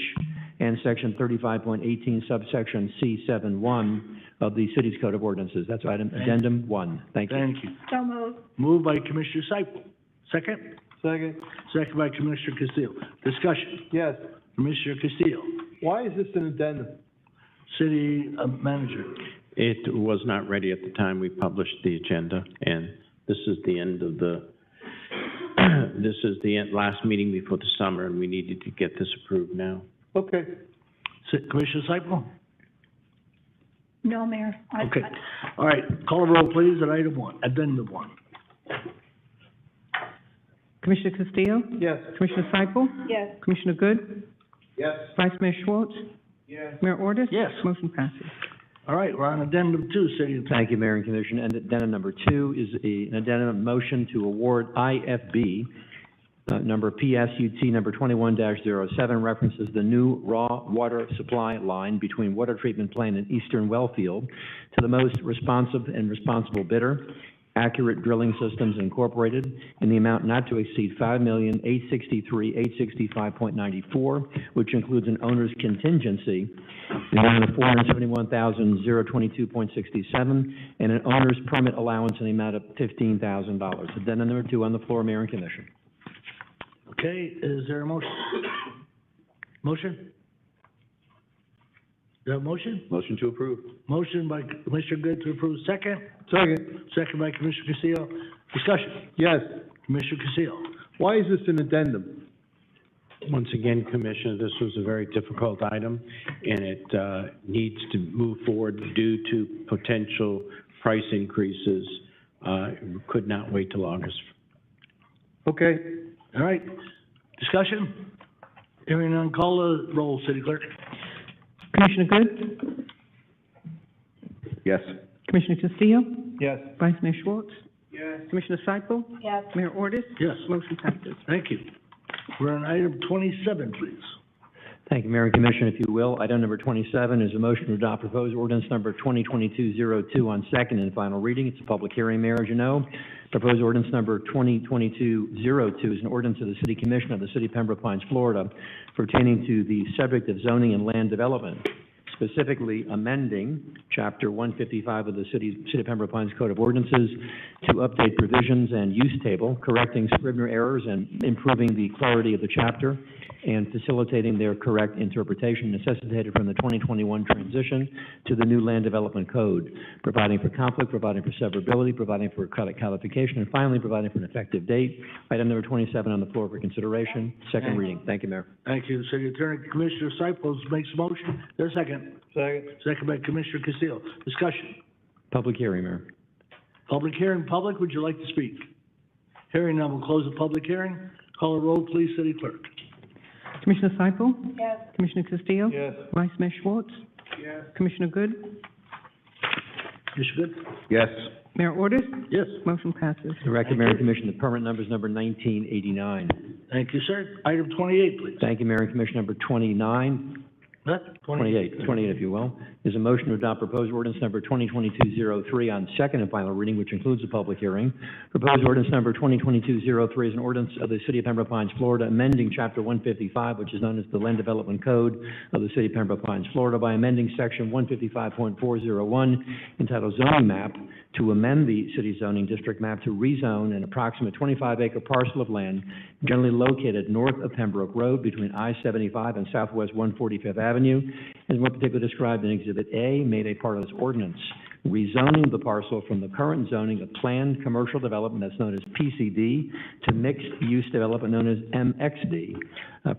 and Section 35.18 subsection C71 of the city's Code of Ordinances. That's item addendum 1. Thank you. Thank you. So moved. Moved by Commissioner Cyple. Second? Second. Second by Commissioner Castillo. Discussion. Yes. Commissioner Castillo, Why is this an addendum? City Manager. It was not ready at the time we published the agenda, and this is the end of the, this is the last meeting before the summer, and we needed to get this approved now. Okay. Commissioner Cyple? No, Mayor. Okay. All right, call the roll, please, at item 1, addendum 1. Commissioner Castillo? Yes. Commissioner Cyple? Yes. Commissioner Good? Yes. Vice Mayor Schwartz? Yes. Mayor Ordus? Yes. Motion passes. All right, we're on addendum 2, City Attorney. Thank you, Mayor and Commission. And addendum number 2 is an addendum motion to award IFB, number PSUT number 21-07, references the new raw water supply line between Water Treatment Plant and Eastern Wellfield to the most responsive and responsible bidder, Accurate Drilling Systems Incorporated, in the amount not to exceed $5,863,865.94, which includes an owner's contingency in the amount of $471,022.67, and an owner's permit allowance in the amount of $15,000. Addendum number 2 on the floor, Mayor and Commission. Okay, is there a motion? Motion? Do you have a motion? Motion to approve. Motion by Commissioner Good to approve, second? Second. Second by Commissioner Castillo. Discussion. Yes. Commissioner Castillo. Why is this an addendum? Once again, Commissioner, this was a very difficult item, and it needs to move forward due to potential price increases. Could not wait till August. Okay. All right, discussion? Hearing none, call the roll, City Clerk. Commissioner Good? Yes. Commissioner Castillo? Yes. Vice Mayor Schwartz? Yes. Commissioner Cyple? Yes. Mayor Ordus? Yes. Motion passes. Thank you. We're on item 27, please. Thank you, Mayor and Commission. If you will, item number 27 is a motion to adopt proposed ordinance number 2022-02 on second and final reading. It's a public hearing, Mayor, as you know. Proposed ordinance number 2022-02 is an ordinance of the City Commission of the City of Pembroke Pines, Florida, pertaining to the subject of zoning and land development, specifically amending Chapter 155 of the City of Pembroke Pines Code of Ordinances to update provisions and use table, correcting Scrivener errors and improving the clarity of the chapter, and facilitating their correct interpretation necessitated from the 2021 transition to the new Land Development Code, providing for conflict, providing for severability, providing for codification, and finally, providing for an effective date. Item number 27 on the floor for consideration, second reading. Thank you, Mayor. Thank you, City Attorney. Commissioner Cyples makes a motion. There's a second. Second. Second by Commissioner Castillo. Discussion. Public hearing, Mayor. Public hearing. Public, would you like to speak? Hearing none, we'll close the public hearing. Call the roll, please, City Clerk. Commissioner Cyple? Yes. Commissioner Castillo? Yes. Vice Mayor Schwartz? Yes. Commissioner Good? Commissioner Good? Yes. Mayor Ordus? Yes. Motion passes. The record, Mayor and Commission, the permit number is number 1989. Thank you, sir. Item 28, please. Thank you, Mayor and Commission. Number 29, What? 28, if you will, is a motion to adopt proposed ordinance number 2022-03 on second and final reading, which includes a public hearing. Proposed ordinance number 2022-03 is an ordinance of the City of Pembroke Pines, Florida, amending Chapter 155, which is known as the Land Development Code of the City of Pembroke Pines, Florida, by amending Section 155.401 entitled Zoning Map to amend the city zoning district map to rezone an approximate 25-acre parcel of land generally located north of Pembroke Road between I-75 and Southwest 145th Avenue, as more particularly described in Exhibit A, made a part of this ordinance, rezoning the parcel from the current zoning of planned commercial development that's known as PCD to mixed-use development known as MXD,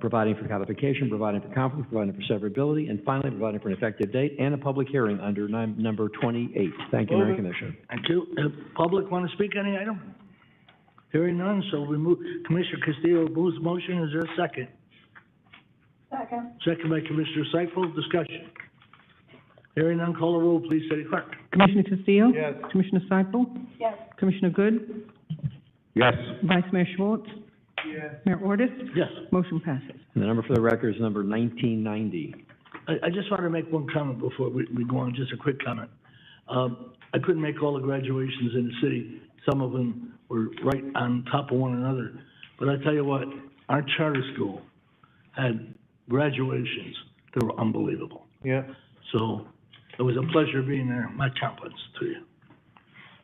providing for codification, providing for conflict, providing for severability, and finally providing for an effective date and a public hearing under number 28. Thank you, Mayor and Commissioner. Thank you. Public want to speak on the item? Hearing none, so we move, Commissioner Castillo moves the motion. Is there a second? Second. Second by Commissioner Seifel. Discussion. Hearing none, call the roll, please, City Clerk. Commissioner Castillo? Yes. Commissioner Seifel? Yes. Commissioner Good? Yes. Vice Mayor Schwartz? Yes. Mayor Ordus? Yes. Motion passes. And the number for the record is number 1990. I just want to make one comment before we go on, just a quick comment. I couldn't make all the graduations in the city. Some of them were right on top of one another. But I tell you what, our charter school had graduations that were unbelievable. Yeah. So it was a pleasure being there. My compliments to you.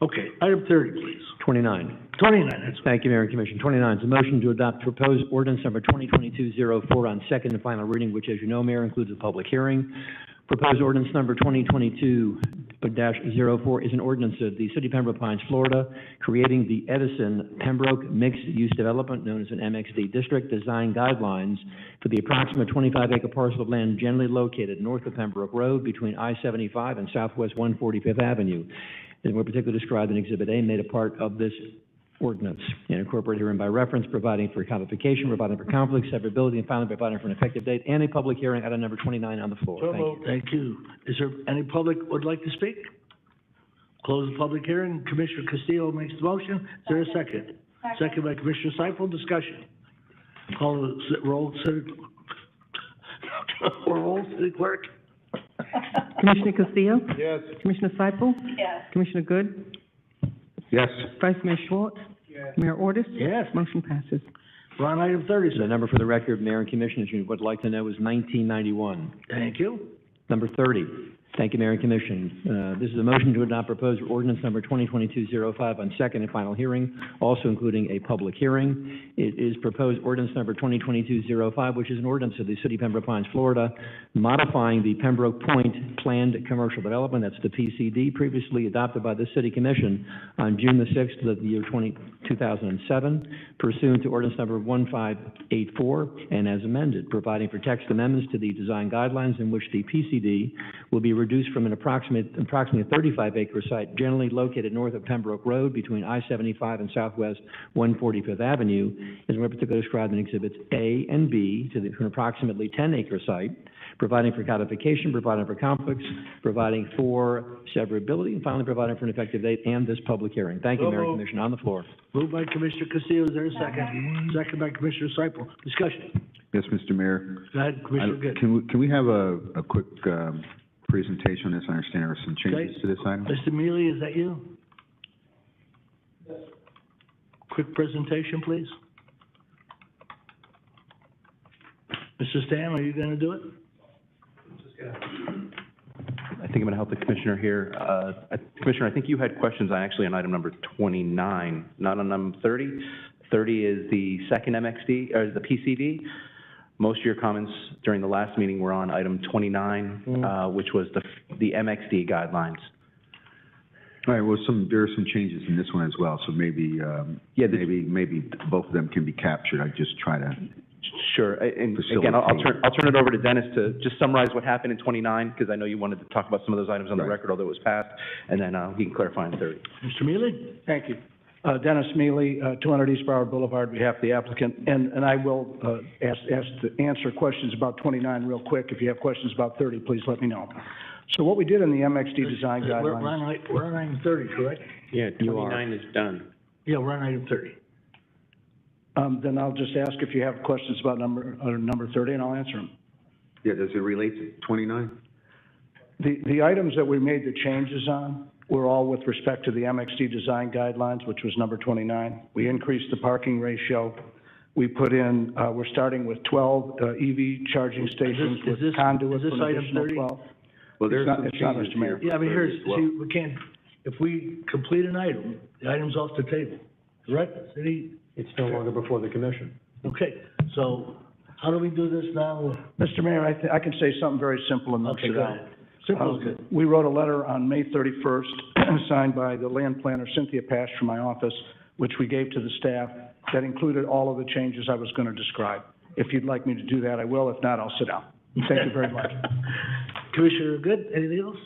Okay, item 30, please. 29. 29, that's Thank you, Mayor and Commission. 29 is a motion to adopt proposed ordinance number 2022-04 on second and final reading, which, as you know, Mayor, includes a public hearing. Proposed ordinance number 2022-04 is an ordinance of the City of Pembroke Pines, Florida, creating the Edison Pembroke Mixed-Use Development, known as an MXD district, design guidelines for the approximate 25-acre parcel of land generally located north of Pembroke Road between I-75 and Southwest 145th Avenue. And more particularly described in Exhibit A, made a part of this ordinance and incorporated herein by reference, providing for codification, providing for conflict, severability, and finally providing for an effective date and a public hearing. Item number 29 on the floor. Thank you. Thank you. Is there any public would like to speak? Close the public hearing. Commissioner Castillo makes the motion. Is there a second? Second by Commissioner Seifel. Discussion. Call the roll, City Clerk. Commissioner Castillo? Yes. Commissioner Seifel? Yes. Commissioner Good? Yes. Vice Mayor Schwartz? Yes. Mayor Ordus? Yes. Motion passes. We're on item 30, The sir. number for the record, Mayor and Commissioners, you would like to know is 1991. Thank you. Number 30. Thank you, Mayor and Commission. This is a motion to adopt proposed ordinance number 2022-05 on second and final hearing, also including a public hearing. It is proposed ordinance number 2022-05, which is an ordinance of the City of Pembroke Pines, Florida, modifying the Pembroke Point Planned Commercial Development, that's the PCD, previously adopted by the City Commission on June the 6th of the year 2007, pursuant to ordinance number 1584, and as amended, providing for text amendments to the design guidelines in which the PCD will be reduced from an approximately 35-acre site generally located north of Pembroke Road between I-75 and Southwest 145th Avenue, as more particularly described in Exhibits A and B, to an approximately 10-acre site, providing for codification, providing for conflicts, providing for severability, and finally providing for an effective date and this public hearing. Thank you, Mayor and Commission. On the floor. Moved by Commissioner Castillo. Is there a second? Second by Commissioner Seifel. Discussion. Yes, Mr. Mayor. Go ahead, Commissioner Good. Can we have a quick presentation on this? I understand there are some changes to this item. Mr. Mealy, is that you? Quick presentation, please. Mr. Stam, are you going to do it? I think I'm going to help the Commissioner here. Commissioner, I think you had questions actually on item number 29, not on number 30. 30 is the second MXD, or the PCD. Most of your comments during the last meeting were on item 29, which was the MXD guidelines. All right, well, there are some changes in this one as well, so maybe, maybe both of them can be captured. I just try to. Sure, and again, I'll turn it over to Dennis to just summarize what happened in 29, because I know you wanted to talk about some of those items on the record, although it was passed, and then he can clarify in 30. Mr. Mealy? Thank you. Dennis Mealy, 200 East Broward Boulevard, on behalf of the applicant. And I will ask to answer questions about 29 real quick. If you have questions about 30, please let me know. So what we did in the MXD design We're guidelines. we're on item 30, correct? Yeah, You are. 29 is done. Yeah, we're on item 30. Then I'll just ask if you have questions about number 30, and I'll answer them. Yeah, does it relate to 29? The items that we made the changes on were all with respect to the MXD design guidelines, which was number 29. We increased the parking ratio. We put in, we're starting with 12 EV charging stations with conduit for an additional 12. Well, there's some It's not, changes Mr. Mayor. here. Yeah, I mean, here's, Well- see, we can't, if we complete an item, the item's off the table, correct? City, It's no longer before the commission. okay, so how do we do this now? Mr. Mayor, I can say something very simple and Okay, sit go down. ahead. Simple is good. We wrote a letter on May 31st, signed by the land planner Cynthia Pash from my office, which we gave to the staff, that included all of the changes I was going to describe. If you'd like me to do that, I will. If not, I'll sit down. Thank you very much. Commissioner, good? Anything else?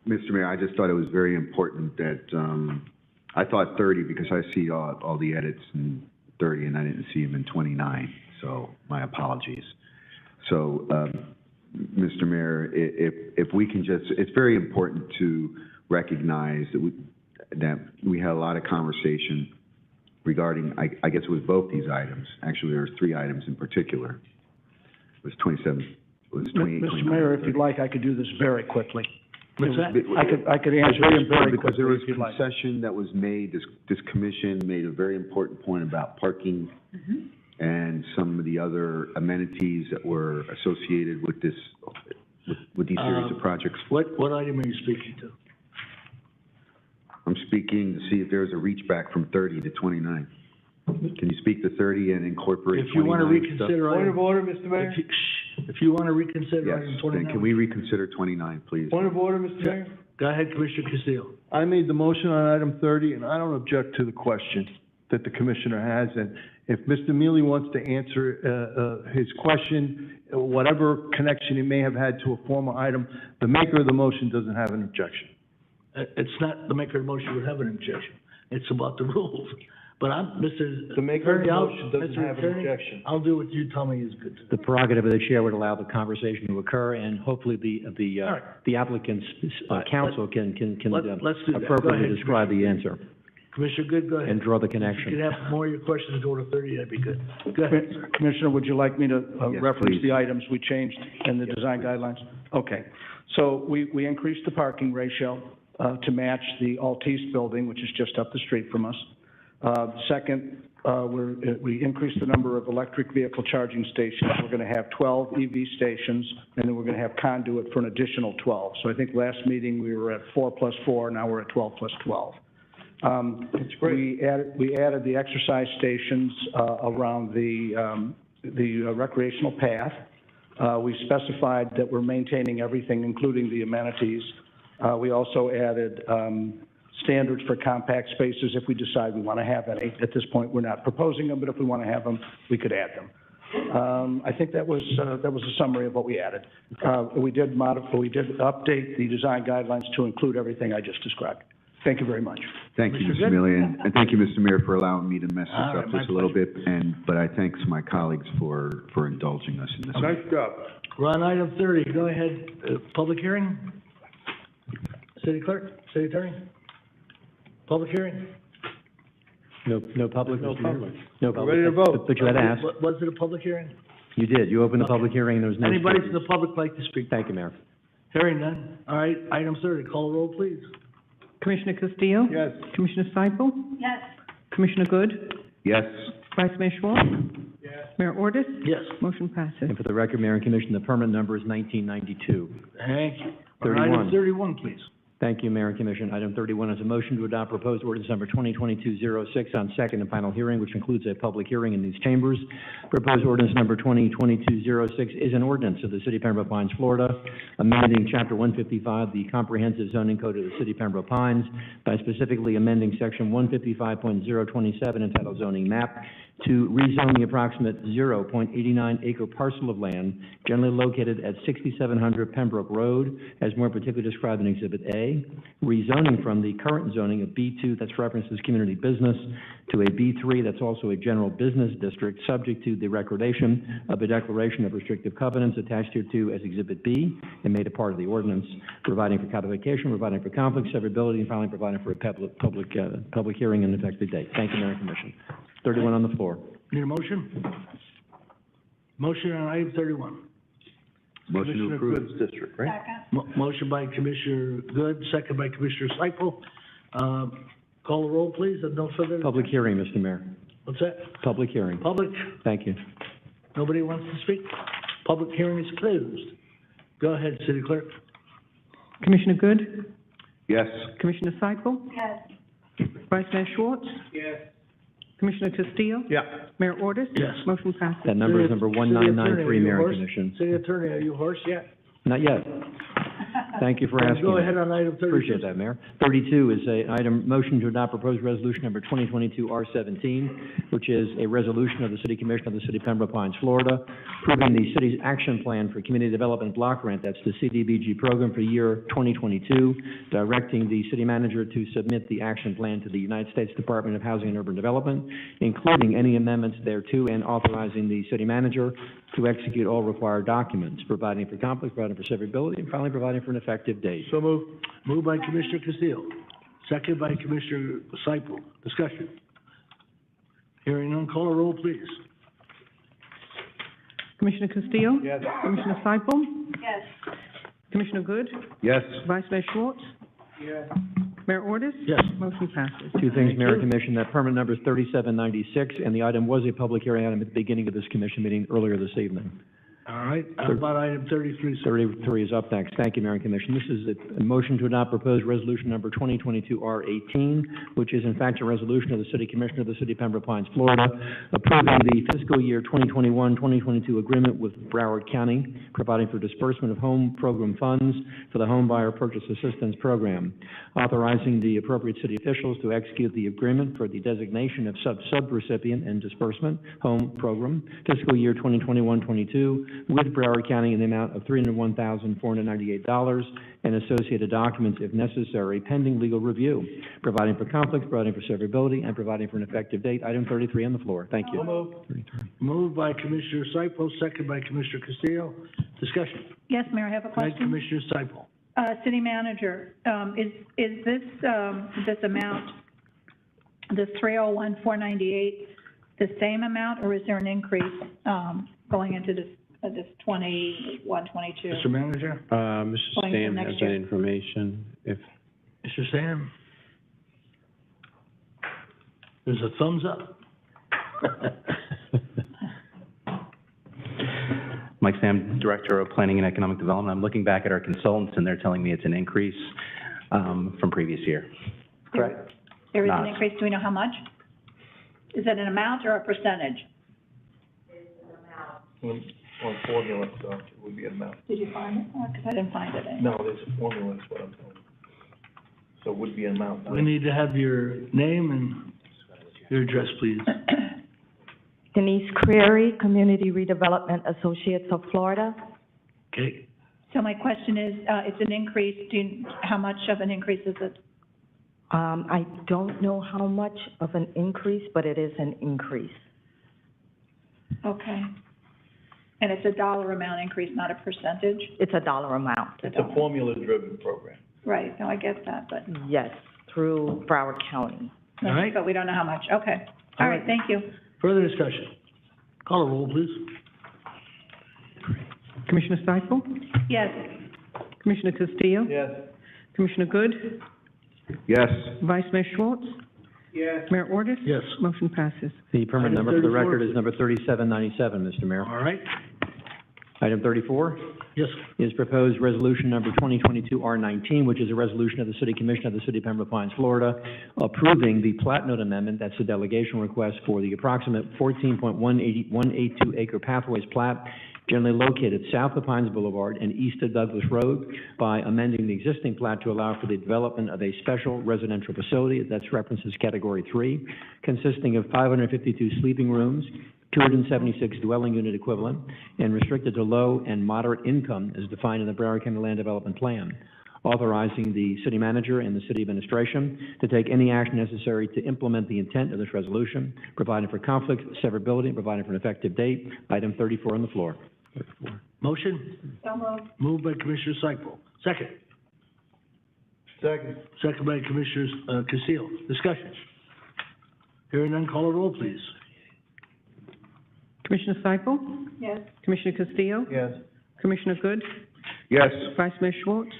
Mr. Mayor, I just thought it was very important that, I thought 30 because I see all the edits in 30 and I didn't see them in 29, so my apologies. So, Mr. Mayor, if we can just, it's very important to recognize that we had a lot of conversation regarding, I guess it was both these items. Actually, there were 3 items in particular. It was 27, it was 28, Mr. 29, Mayor, if 30. you'd like, I could do this very quickly. What's that? I could answer It's very this very important because quickly there was if you'd like. concession that was made, this commission made a very important point about parking and some of the other amenities that were associated with this, with these series of projects. What item are you speaking to? I'm speaking to see if there's a reach back from 30 to 29. Can you speak to 30 and incorporate 29 If you want to stuff? reconsider Point item, of order, Mr. Mayor? if you want to reconsider Yes, item then 29. can we reconsider 29, please? Point of order, Mr. Mayor? Go ahead, Commissioner Castillo. I made the motion on item 30, and I don't object to the question that the commissioner has. And if Mr. Mealy wants to answer his question, whatever connection he may have had to a former item, the maker of the motion doesn't have an objection. It's not the maker of the motion would have an objection. It's about the rules. But The maker of the Attorney, motion doesn't Mr. have an Attorney, objection. I'll do what you tell me is good. The prerogative of the chair would allow the conversation to occur, and hopefully All right. the applicant's counsel can Let's do that. Go appropriately ahead, describe the answer Commissioner Good, go ahead. and draw the If you connection. could have more of your questions to order 30, that'd be good. Go ahead, sir. Commissioner, would you like me to Yes, reference please. the items we changed in the design guidelines? Okay. So we increased the parking ratio to match the Altice building, which is just up the street from us. Second, we increased the number of electric vehicle charging stations. We're going to have 12 EV stations, and then we're going to have conduit for an additional 12. So I think last meeting, we were at 4 plus 4, now we're at 12 plus 12. That's great. We added the exercise stations around the recreational path. We specified that we're maintaining everything, including the amenities. We also added standards for compact spaces if we decide we want to have any. At this point, we're not proposing them, but if we want to have them, we could add them. I think that was a summary of what we added. We did update the design guidelines to include everything I just described. Thank you very much. Thank you, Commissioner Mr. Good? Mealy, and thank you, Mr. Mayor, for allowing me to mess All this right, up my just a little bit, but I thank my colleagues for indulging us in this. Nice job. We're on item 30. Go ahead. Public hearing? City Clerk, City Attorney? Public hearing? No public? No Mr. Mayor? public. No We're public. ready to vote. But you had asked. Was it a public hearing? You did. You opened the public hearing, there was no. Anybody from speakers. the public like to speak? Thank you, Mayor. Hearing none. All right, item 30. Call the roll, please. Commissioner Castillo? Yes. Commissioner Seipel? Yes. Commissioner Good? Yes, Vice Mayor Schwartz? Yes. Mayor Ordus? Yes. Motion passes. And for the record, Mayor and Commission, the permit number is 1992. Thank you. On 31. Item 31, please. Thank you, Mayor and Commission. Item 31 is a motion to adopt proposed ordinance number 2022-06 on second and final hearing, which includes a public hearing in these chambers. Proposed ordinance number 2022-06 is an ordinance of the City of Pembroke Pines, Florida, amending Chapter 155, the Comprehensive Zoning Code of the City of Pembroke Pines, by specifically amending Section 155.027 entitled Zoning Map, to rezone the approximate 0.89 acre parcel of land generally located at 6700 Pembroke Road, as more particularly described in Exhibit A, rezoning from the current zoning of B2 that's referenced as community business to a B3 that's also a general business district, subject to the recordation of a declaration of restrictive covenants attached hereto as Exhibit B and made a part of the ordinance, providing for codification, providing for conflict, severability, and finally providing for a public hearing and effective date. Thank you, Mayor and Commission. 31 on the floor. Need a motion? Motion on item 31. Motion to approve. Goods District, right? Motion by Commissioner Good, second by Commissioner Seipel. Call the roll, please, and no further. Public hearing, Mr. Mayor. What's that? Public hearing. Public? Thank you. Nobody wants to speak? Public hearing is closed. Go ahead, City Clerk. Commissioner Good? Yes. Commissioner Seipel? Yes. Vice Mayor Schwartz? Yes. Commissioner Castillo? Yeah. Mayor Ordus? Yes. Motion passes. That number is number City Attorney, 1993, are you Mayor and hoarse? Commission. City Attorney, are you hoarse yet? Not yet. Thank you for asking. Go ahead on item 32. Appreciate that, Mayor. 32 is a item, motion to adopt proposed resolution number 2022-R17, which is a resolution of the City Commission of the City of Pembroke Pines, Florida, approving the city's action plan for community development block grant, that's the Cdbg program for year 2022, directing the city manager to submit the action plan to the United States Department of Housing and Urban Development, including any amendments thereto, and authorizing the city manager to execute all required documents, providing for conflict, providing for severability, and finally providing for an effective date. So moved. Moved by Commissioner Castillo, second by Commissioner Seipel. Discussion. Hearing none, call a roll, please. Commissioner Castillo? Yes. Commissioner Seipel? Yes. Commissioner Good? Yes. Vice Mayor Schwartz? Yes. Mayor Ordus? Yes. Motion passes. Two things, Mayor and Commission, that permit number is 3796, and the item was a public hearing item at the beginning of this commission meeting earlier this evening. All right, how about item 33, sir? 33 is up next. Thank you, Mayor and Commission. This is a motion to adopt proposed resolution number 2022-R18, which is in fact a resolution of the City Commission of the City of Pembroke Pines, Florida, approving the fiscal year 2021-2022 agreement with Broward County, providing for disbursement of home program funds for the Home Buyer Purchase Assistance Program, authorizing the appropriate city officials to execute the agreement for the designation of subrecipient and disbursement home program fiscal year 2021-22 with Broward County in the amount of $301,498 and associated documents if necessary, pending legal review, providing for conflicts, providing for severability, and providing for an effective date. Item 33 on the floor. Thank you. Moved by Commissioner Seipel, second by Commissioner Castillo. Discussion. Yes, Mayor, I have a Go ahead, question. Commissioner Seipel. City Manager, is this amount, this 301,498, the same amount, or is there an increase going into this 21, 22? Mr. Manager? Mr. Going into Sam next has that year. information. If, Mr. Sam? There's a thumbs up. Mike Sam, Director of Planning and Economic Development. I'm looking back at our consultants, and they're telling me it's an increase from previous year. Correct. There is an Not. increase. Do we know how much? Is it an amount or a percentage? On formula stuff, it would be an amount. Did you find it? Because I didn't find it. No, there's a formula, is what I'm telling you. So it would be an amount. We need to have your name and your address, please. Denise Creary, Community Redevelopment Associates of Florida. Okay. So my question is, it's an increase. How much of an increase is it? I don't know how much of an increase, but it is an increase. Okay. And it's a dollar amount increase, not a percentage? It's a dollar amount. It's a formula-driven program. Right, no, I get that, but. Yes, through Broward County. All right. But we don't know how much. Okay. All right, thank you. Further discussion. Call a roll, please. Commissioner Seipel? Yes. Commissioner Castillo? Yes. Commissioner Good? Yes. Vice Mayor Schwartz? Yes. Mayor Ordus? Yes. Motion passes. The permit Item number for the 34, record is please. number 3797, Mr. Mayor. All right. Item 34 Yes. is proposed resolution number 2022-R19, which is a resolution of the City Commission of the City of Pembroke Pines, Florida, approving the plat note amendment, that's the delegation request for the approximate 14.182 acre Pathways plat generally located south of Pines Boulevard and east of Douglas Road by amending the existing plat to allow for the development of a special residential facility, that's referenced as Category 3, consisting of 552 sleeping rooms, 276 dwelling unit equivalent, and restricted to low and moderate income as defined in the Broward County Land Development Plan, authorizing the city manager and the city administration to take any action necessary to implement the intent of this resolution, providing for conflict, severability, and providing for an effective date. Item 34 on the floor. Motion? So moved. Moved by Commissioner Cyple. Second. Second by Commissioner Castillo. Discussion. Hearing none, call a roll, please. Commissioner Cyple? Yes. Commissioner Castillo? Yes. Commissioner Good? Yes. Vice Mayor Schwartz?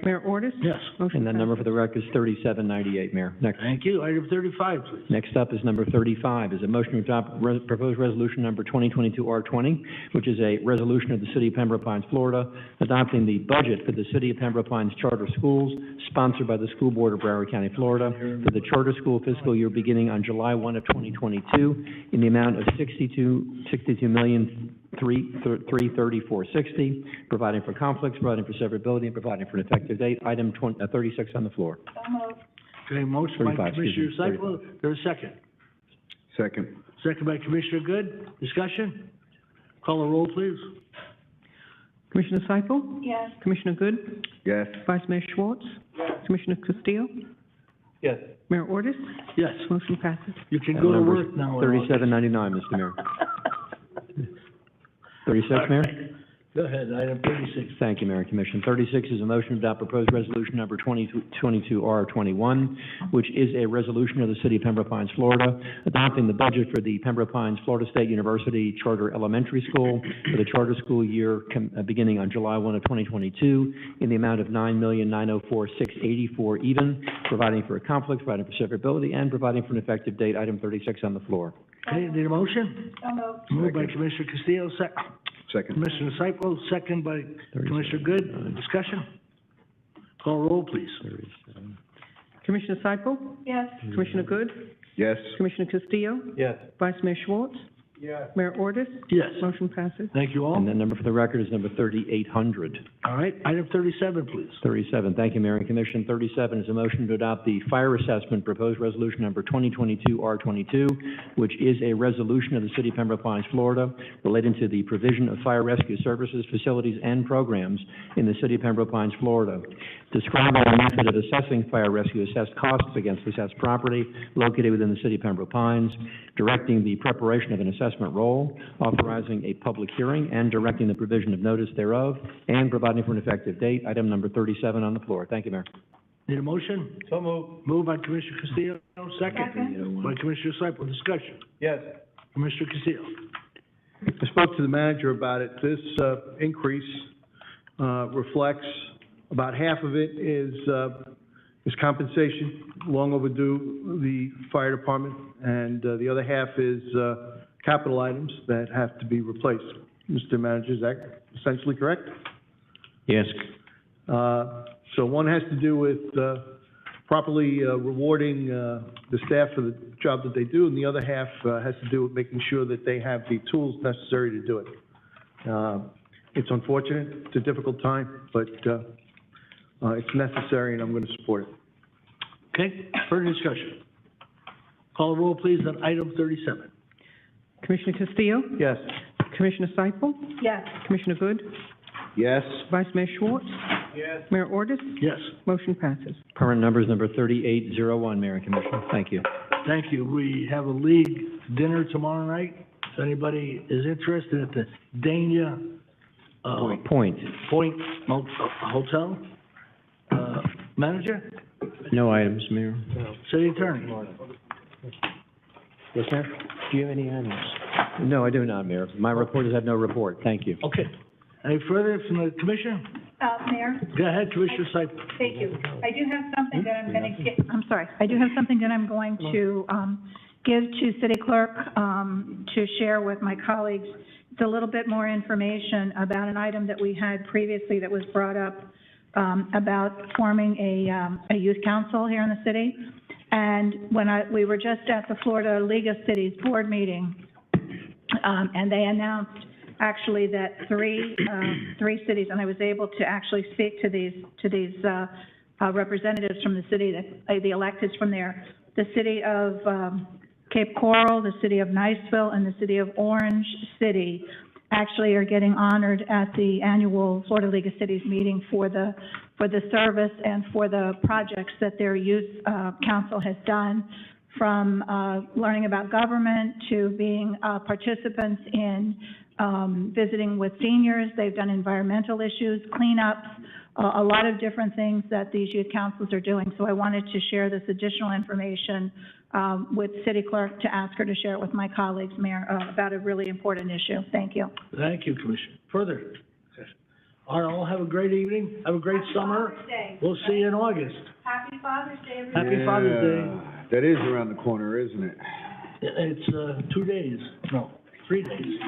Mayor Ordus? Yes. Motion And that number for the record is 3798, Mayor. Next. Thank you. Item 35, please. Next up is number 35, is a motion to adopt proposed resolution number 2022-R20, which is a resolution of the City of Pembroke Pines, Florida, adopting the budget for the City of Pembroke Pines Charter Schools, sponsored by the School Board of Broward County, Florida, for the charter school fiscal year beginning on July 1 of 2022, in the amount of $62,334,60, providing for conflicts, providing for severability, and providing for an effective date. Item 36 on the floor. So moved. Okay, motion by 35, Commissioner excuse me, Cyple. There's a second. Second. Second by Commissioner Good. Discussion. Call a roll, please. Commissioner Cyple? Yes. Commissioner Good? Yes. Vice Mayor Schwartz? Commissioner Castillo? Yes. Mayor Ordus? Yes. Motion passes. You can That go to number work is now. 3799, Mr. Mayor. 36, Mayor? Go ahead, item 36. Thank you, Mayor and Commission. 36 is a motion to adopt proposed resolution number 2022-R21, which is a resolution of the City of Pembroke Pines, Florida, adopting the budget for the Pembroke Pines Florida State University Charter Elementary School for the charter school year beginning on July 1 of 2022 in the amount of $9,904,684 even, providing for a conflict, providing for severability, and providing for an effective date. Item 36 on the floor. Okay, need a motion? So moved. Moved by Commissioner Castillo, Second. Commissioner Cyple, second by Commissioner Good. Discussion. Call a roll, please. Commissioner Cyple? Yes. Commissioner Good? Yes. Commissioner Castillo? Yes. Vice Mayor Schwartz? Yes. Mayor Ordus? Yes. Motion passes. Thank you all. And that number for the record is number 3800. All right, item 37, please. 37, thank you, Mayor and Commission. 37 is a motion to adopt the fire assessment proposed resolution number 2022-R22, which is a resolution of the City of Pembroke Pines, Florida, relating to the provision of fire rescue services, facilities, and programs in the City of Pembroke Pines, Florida. Describing a method of assessing fire rescue assessed costs against assessed property located within the City of Pembroke Pines, directing the preparation of an assessment roll, authorizing a public hearing, and directing the provision of notice thereof, and providing for an effective date. Item number 37 on the floor. Thank you, Mayor. Need a motion? So moved. Moved by Commissioner Castillo, second by Commissioner Cyple. Discussion. Yes. Commissioner Castillo. I spoke to the manager about it. This increase reflects, about half of it is compensation, long overdue, the fire department, and the other half is capital items that have to be replaced. Mr. Manager, is that essentially correct? Yes. So one has to do with properly rewarding the staff for the job that they do, and the other half has to do with making sure that they have the tools necessary to do it. It's unfortunate, it's a difficult time, but it's necessary, and I'm going to support it. Okay, further discussion. Call a roll, please, on item 37. Commissioner Castillo? Yes. Commissioner Cyple? Yes. Commissioner Good? Yes. Vice Mayor Schwartz? Yes. Mayor Ordus? Yes. Motion passes. Current number is number 3801, Mayor and Commission. Thank you. Thank you. We have a league dinner tomorrow night. If anybody is interested at the Dania Point. Hotel. Manager? No items, Mayor. City Attorney? Yes, Mayor? Do you have any items? No, I do not, Mayor. My report has had no report. Thank you. Okay. Any further from the Commissioner? Mayor? Go ahead, Commissioner Cyple. Thank you. I do have something that I'm going to I do have something that I'm going to give to City Clerk to share with my colleagues. It's a little bit more information about an item that we had previously that was brought up about forming a youth council here in the city. And when we were just at the Florida League of Cities board meeting, and they announced actually that three cities, and I was able to actually speak to these representatives from the city, the electeds from there. The city of Cape Coral, the city of Niceville, and the city of Orange City actually are getting honored at the annual Florida League of Cities meeting for the service and for the projects that their youth council has done, from learning about government to being participants in visiting with seniors. They've done environmental issues, cleanups, a lot of different things that these youth councils are doing. So I wanted to share this additional information with City Clerk to ask her to share it with my colleagues, Mayor, about a really important issue. Thank you. Thank you, Commissioner. Further? All right, all have a great evening. Have a great summer. We'll see you in August. Happy Father's Day, everybody. Happy Father's Day. That is around the corner, isn't it? It's 2 days, no, 3 days.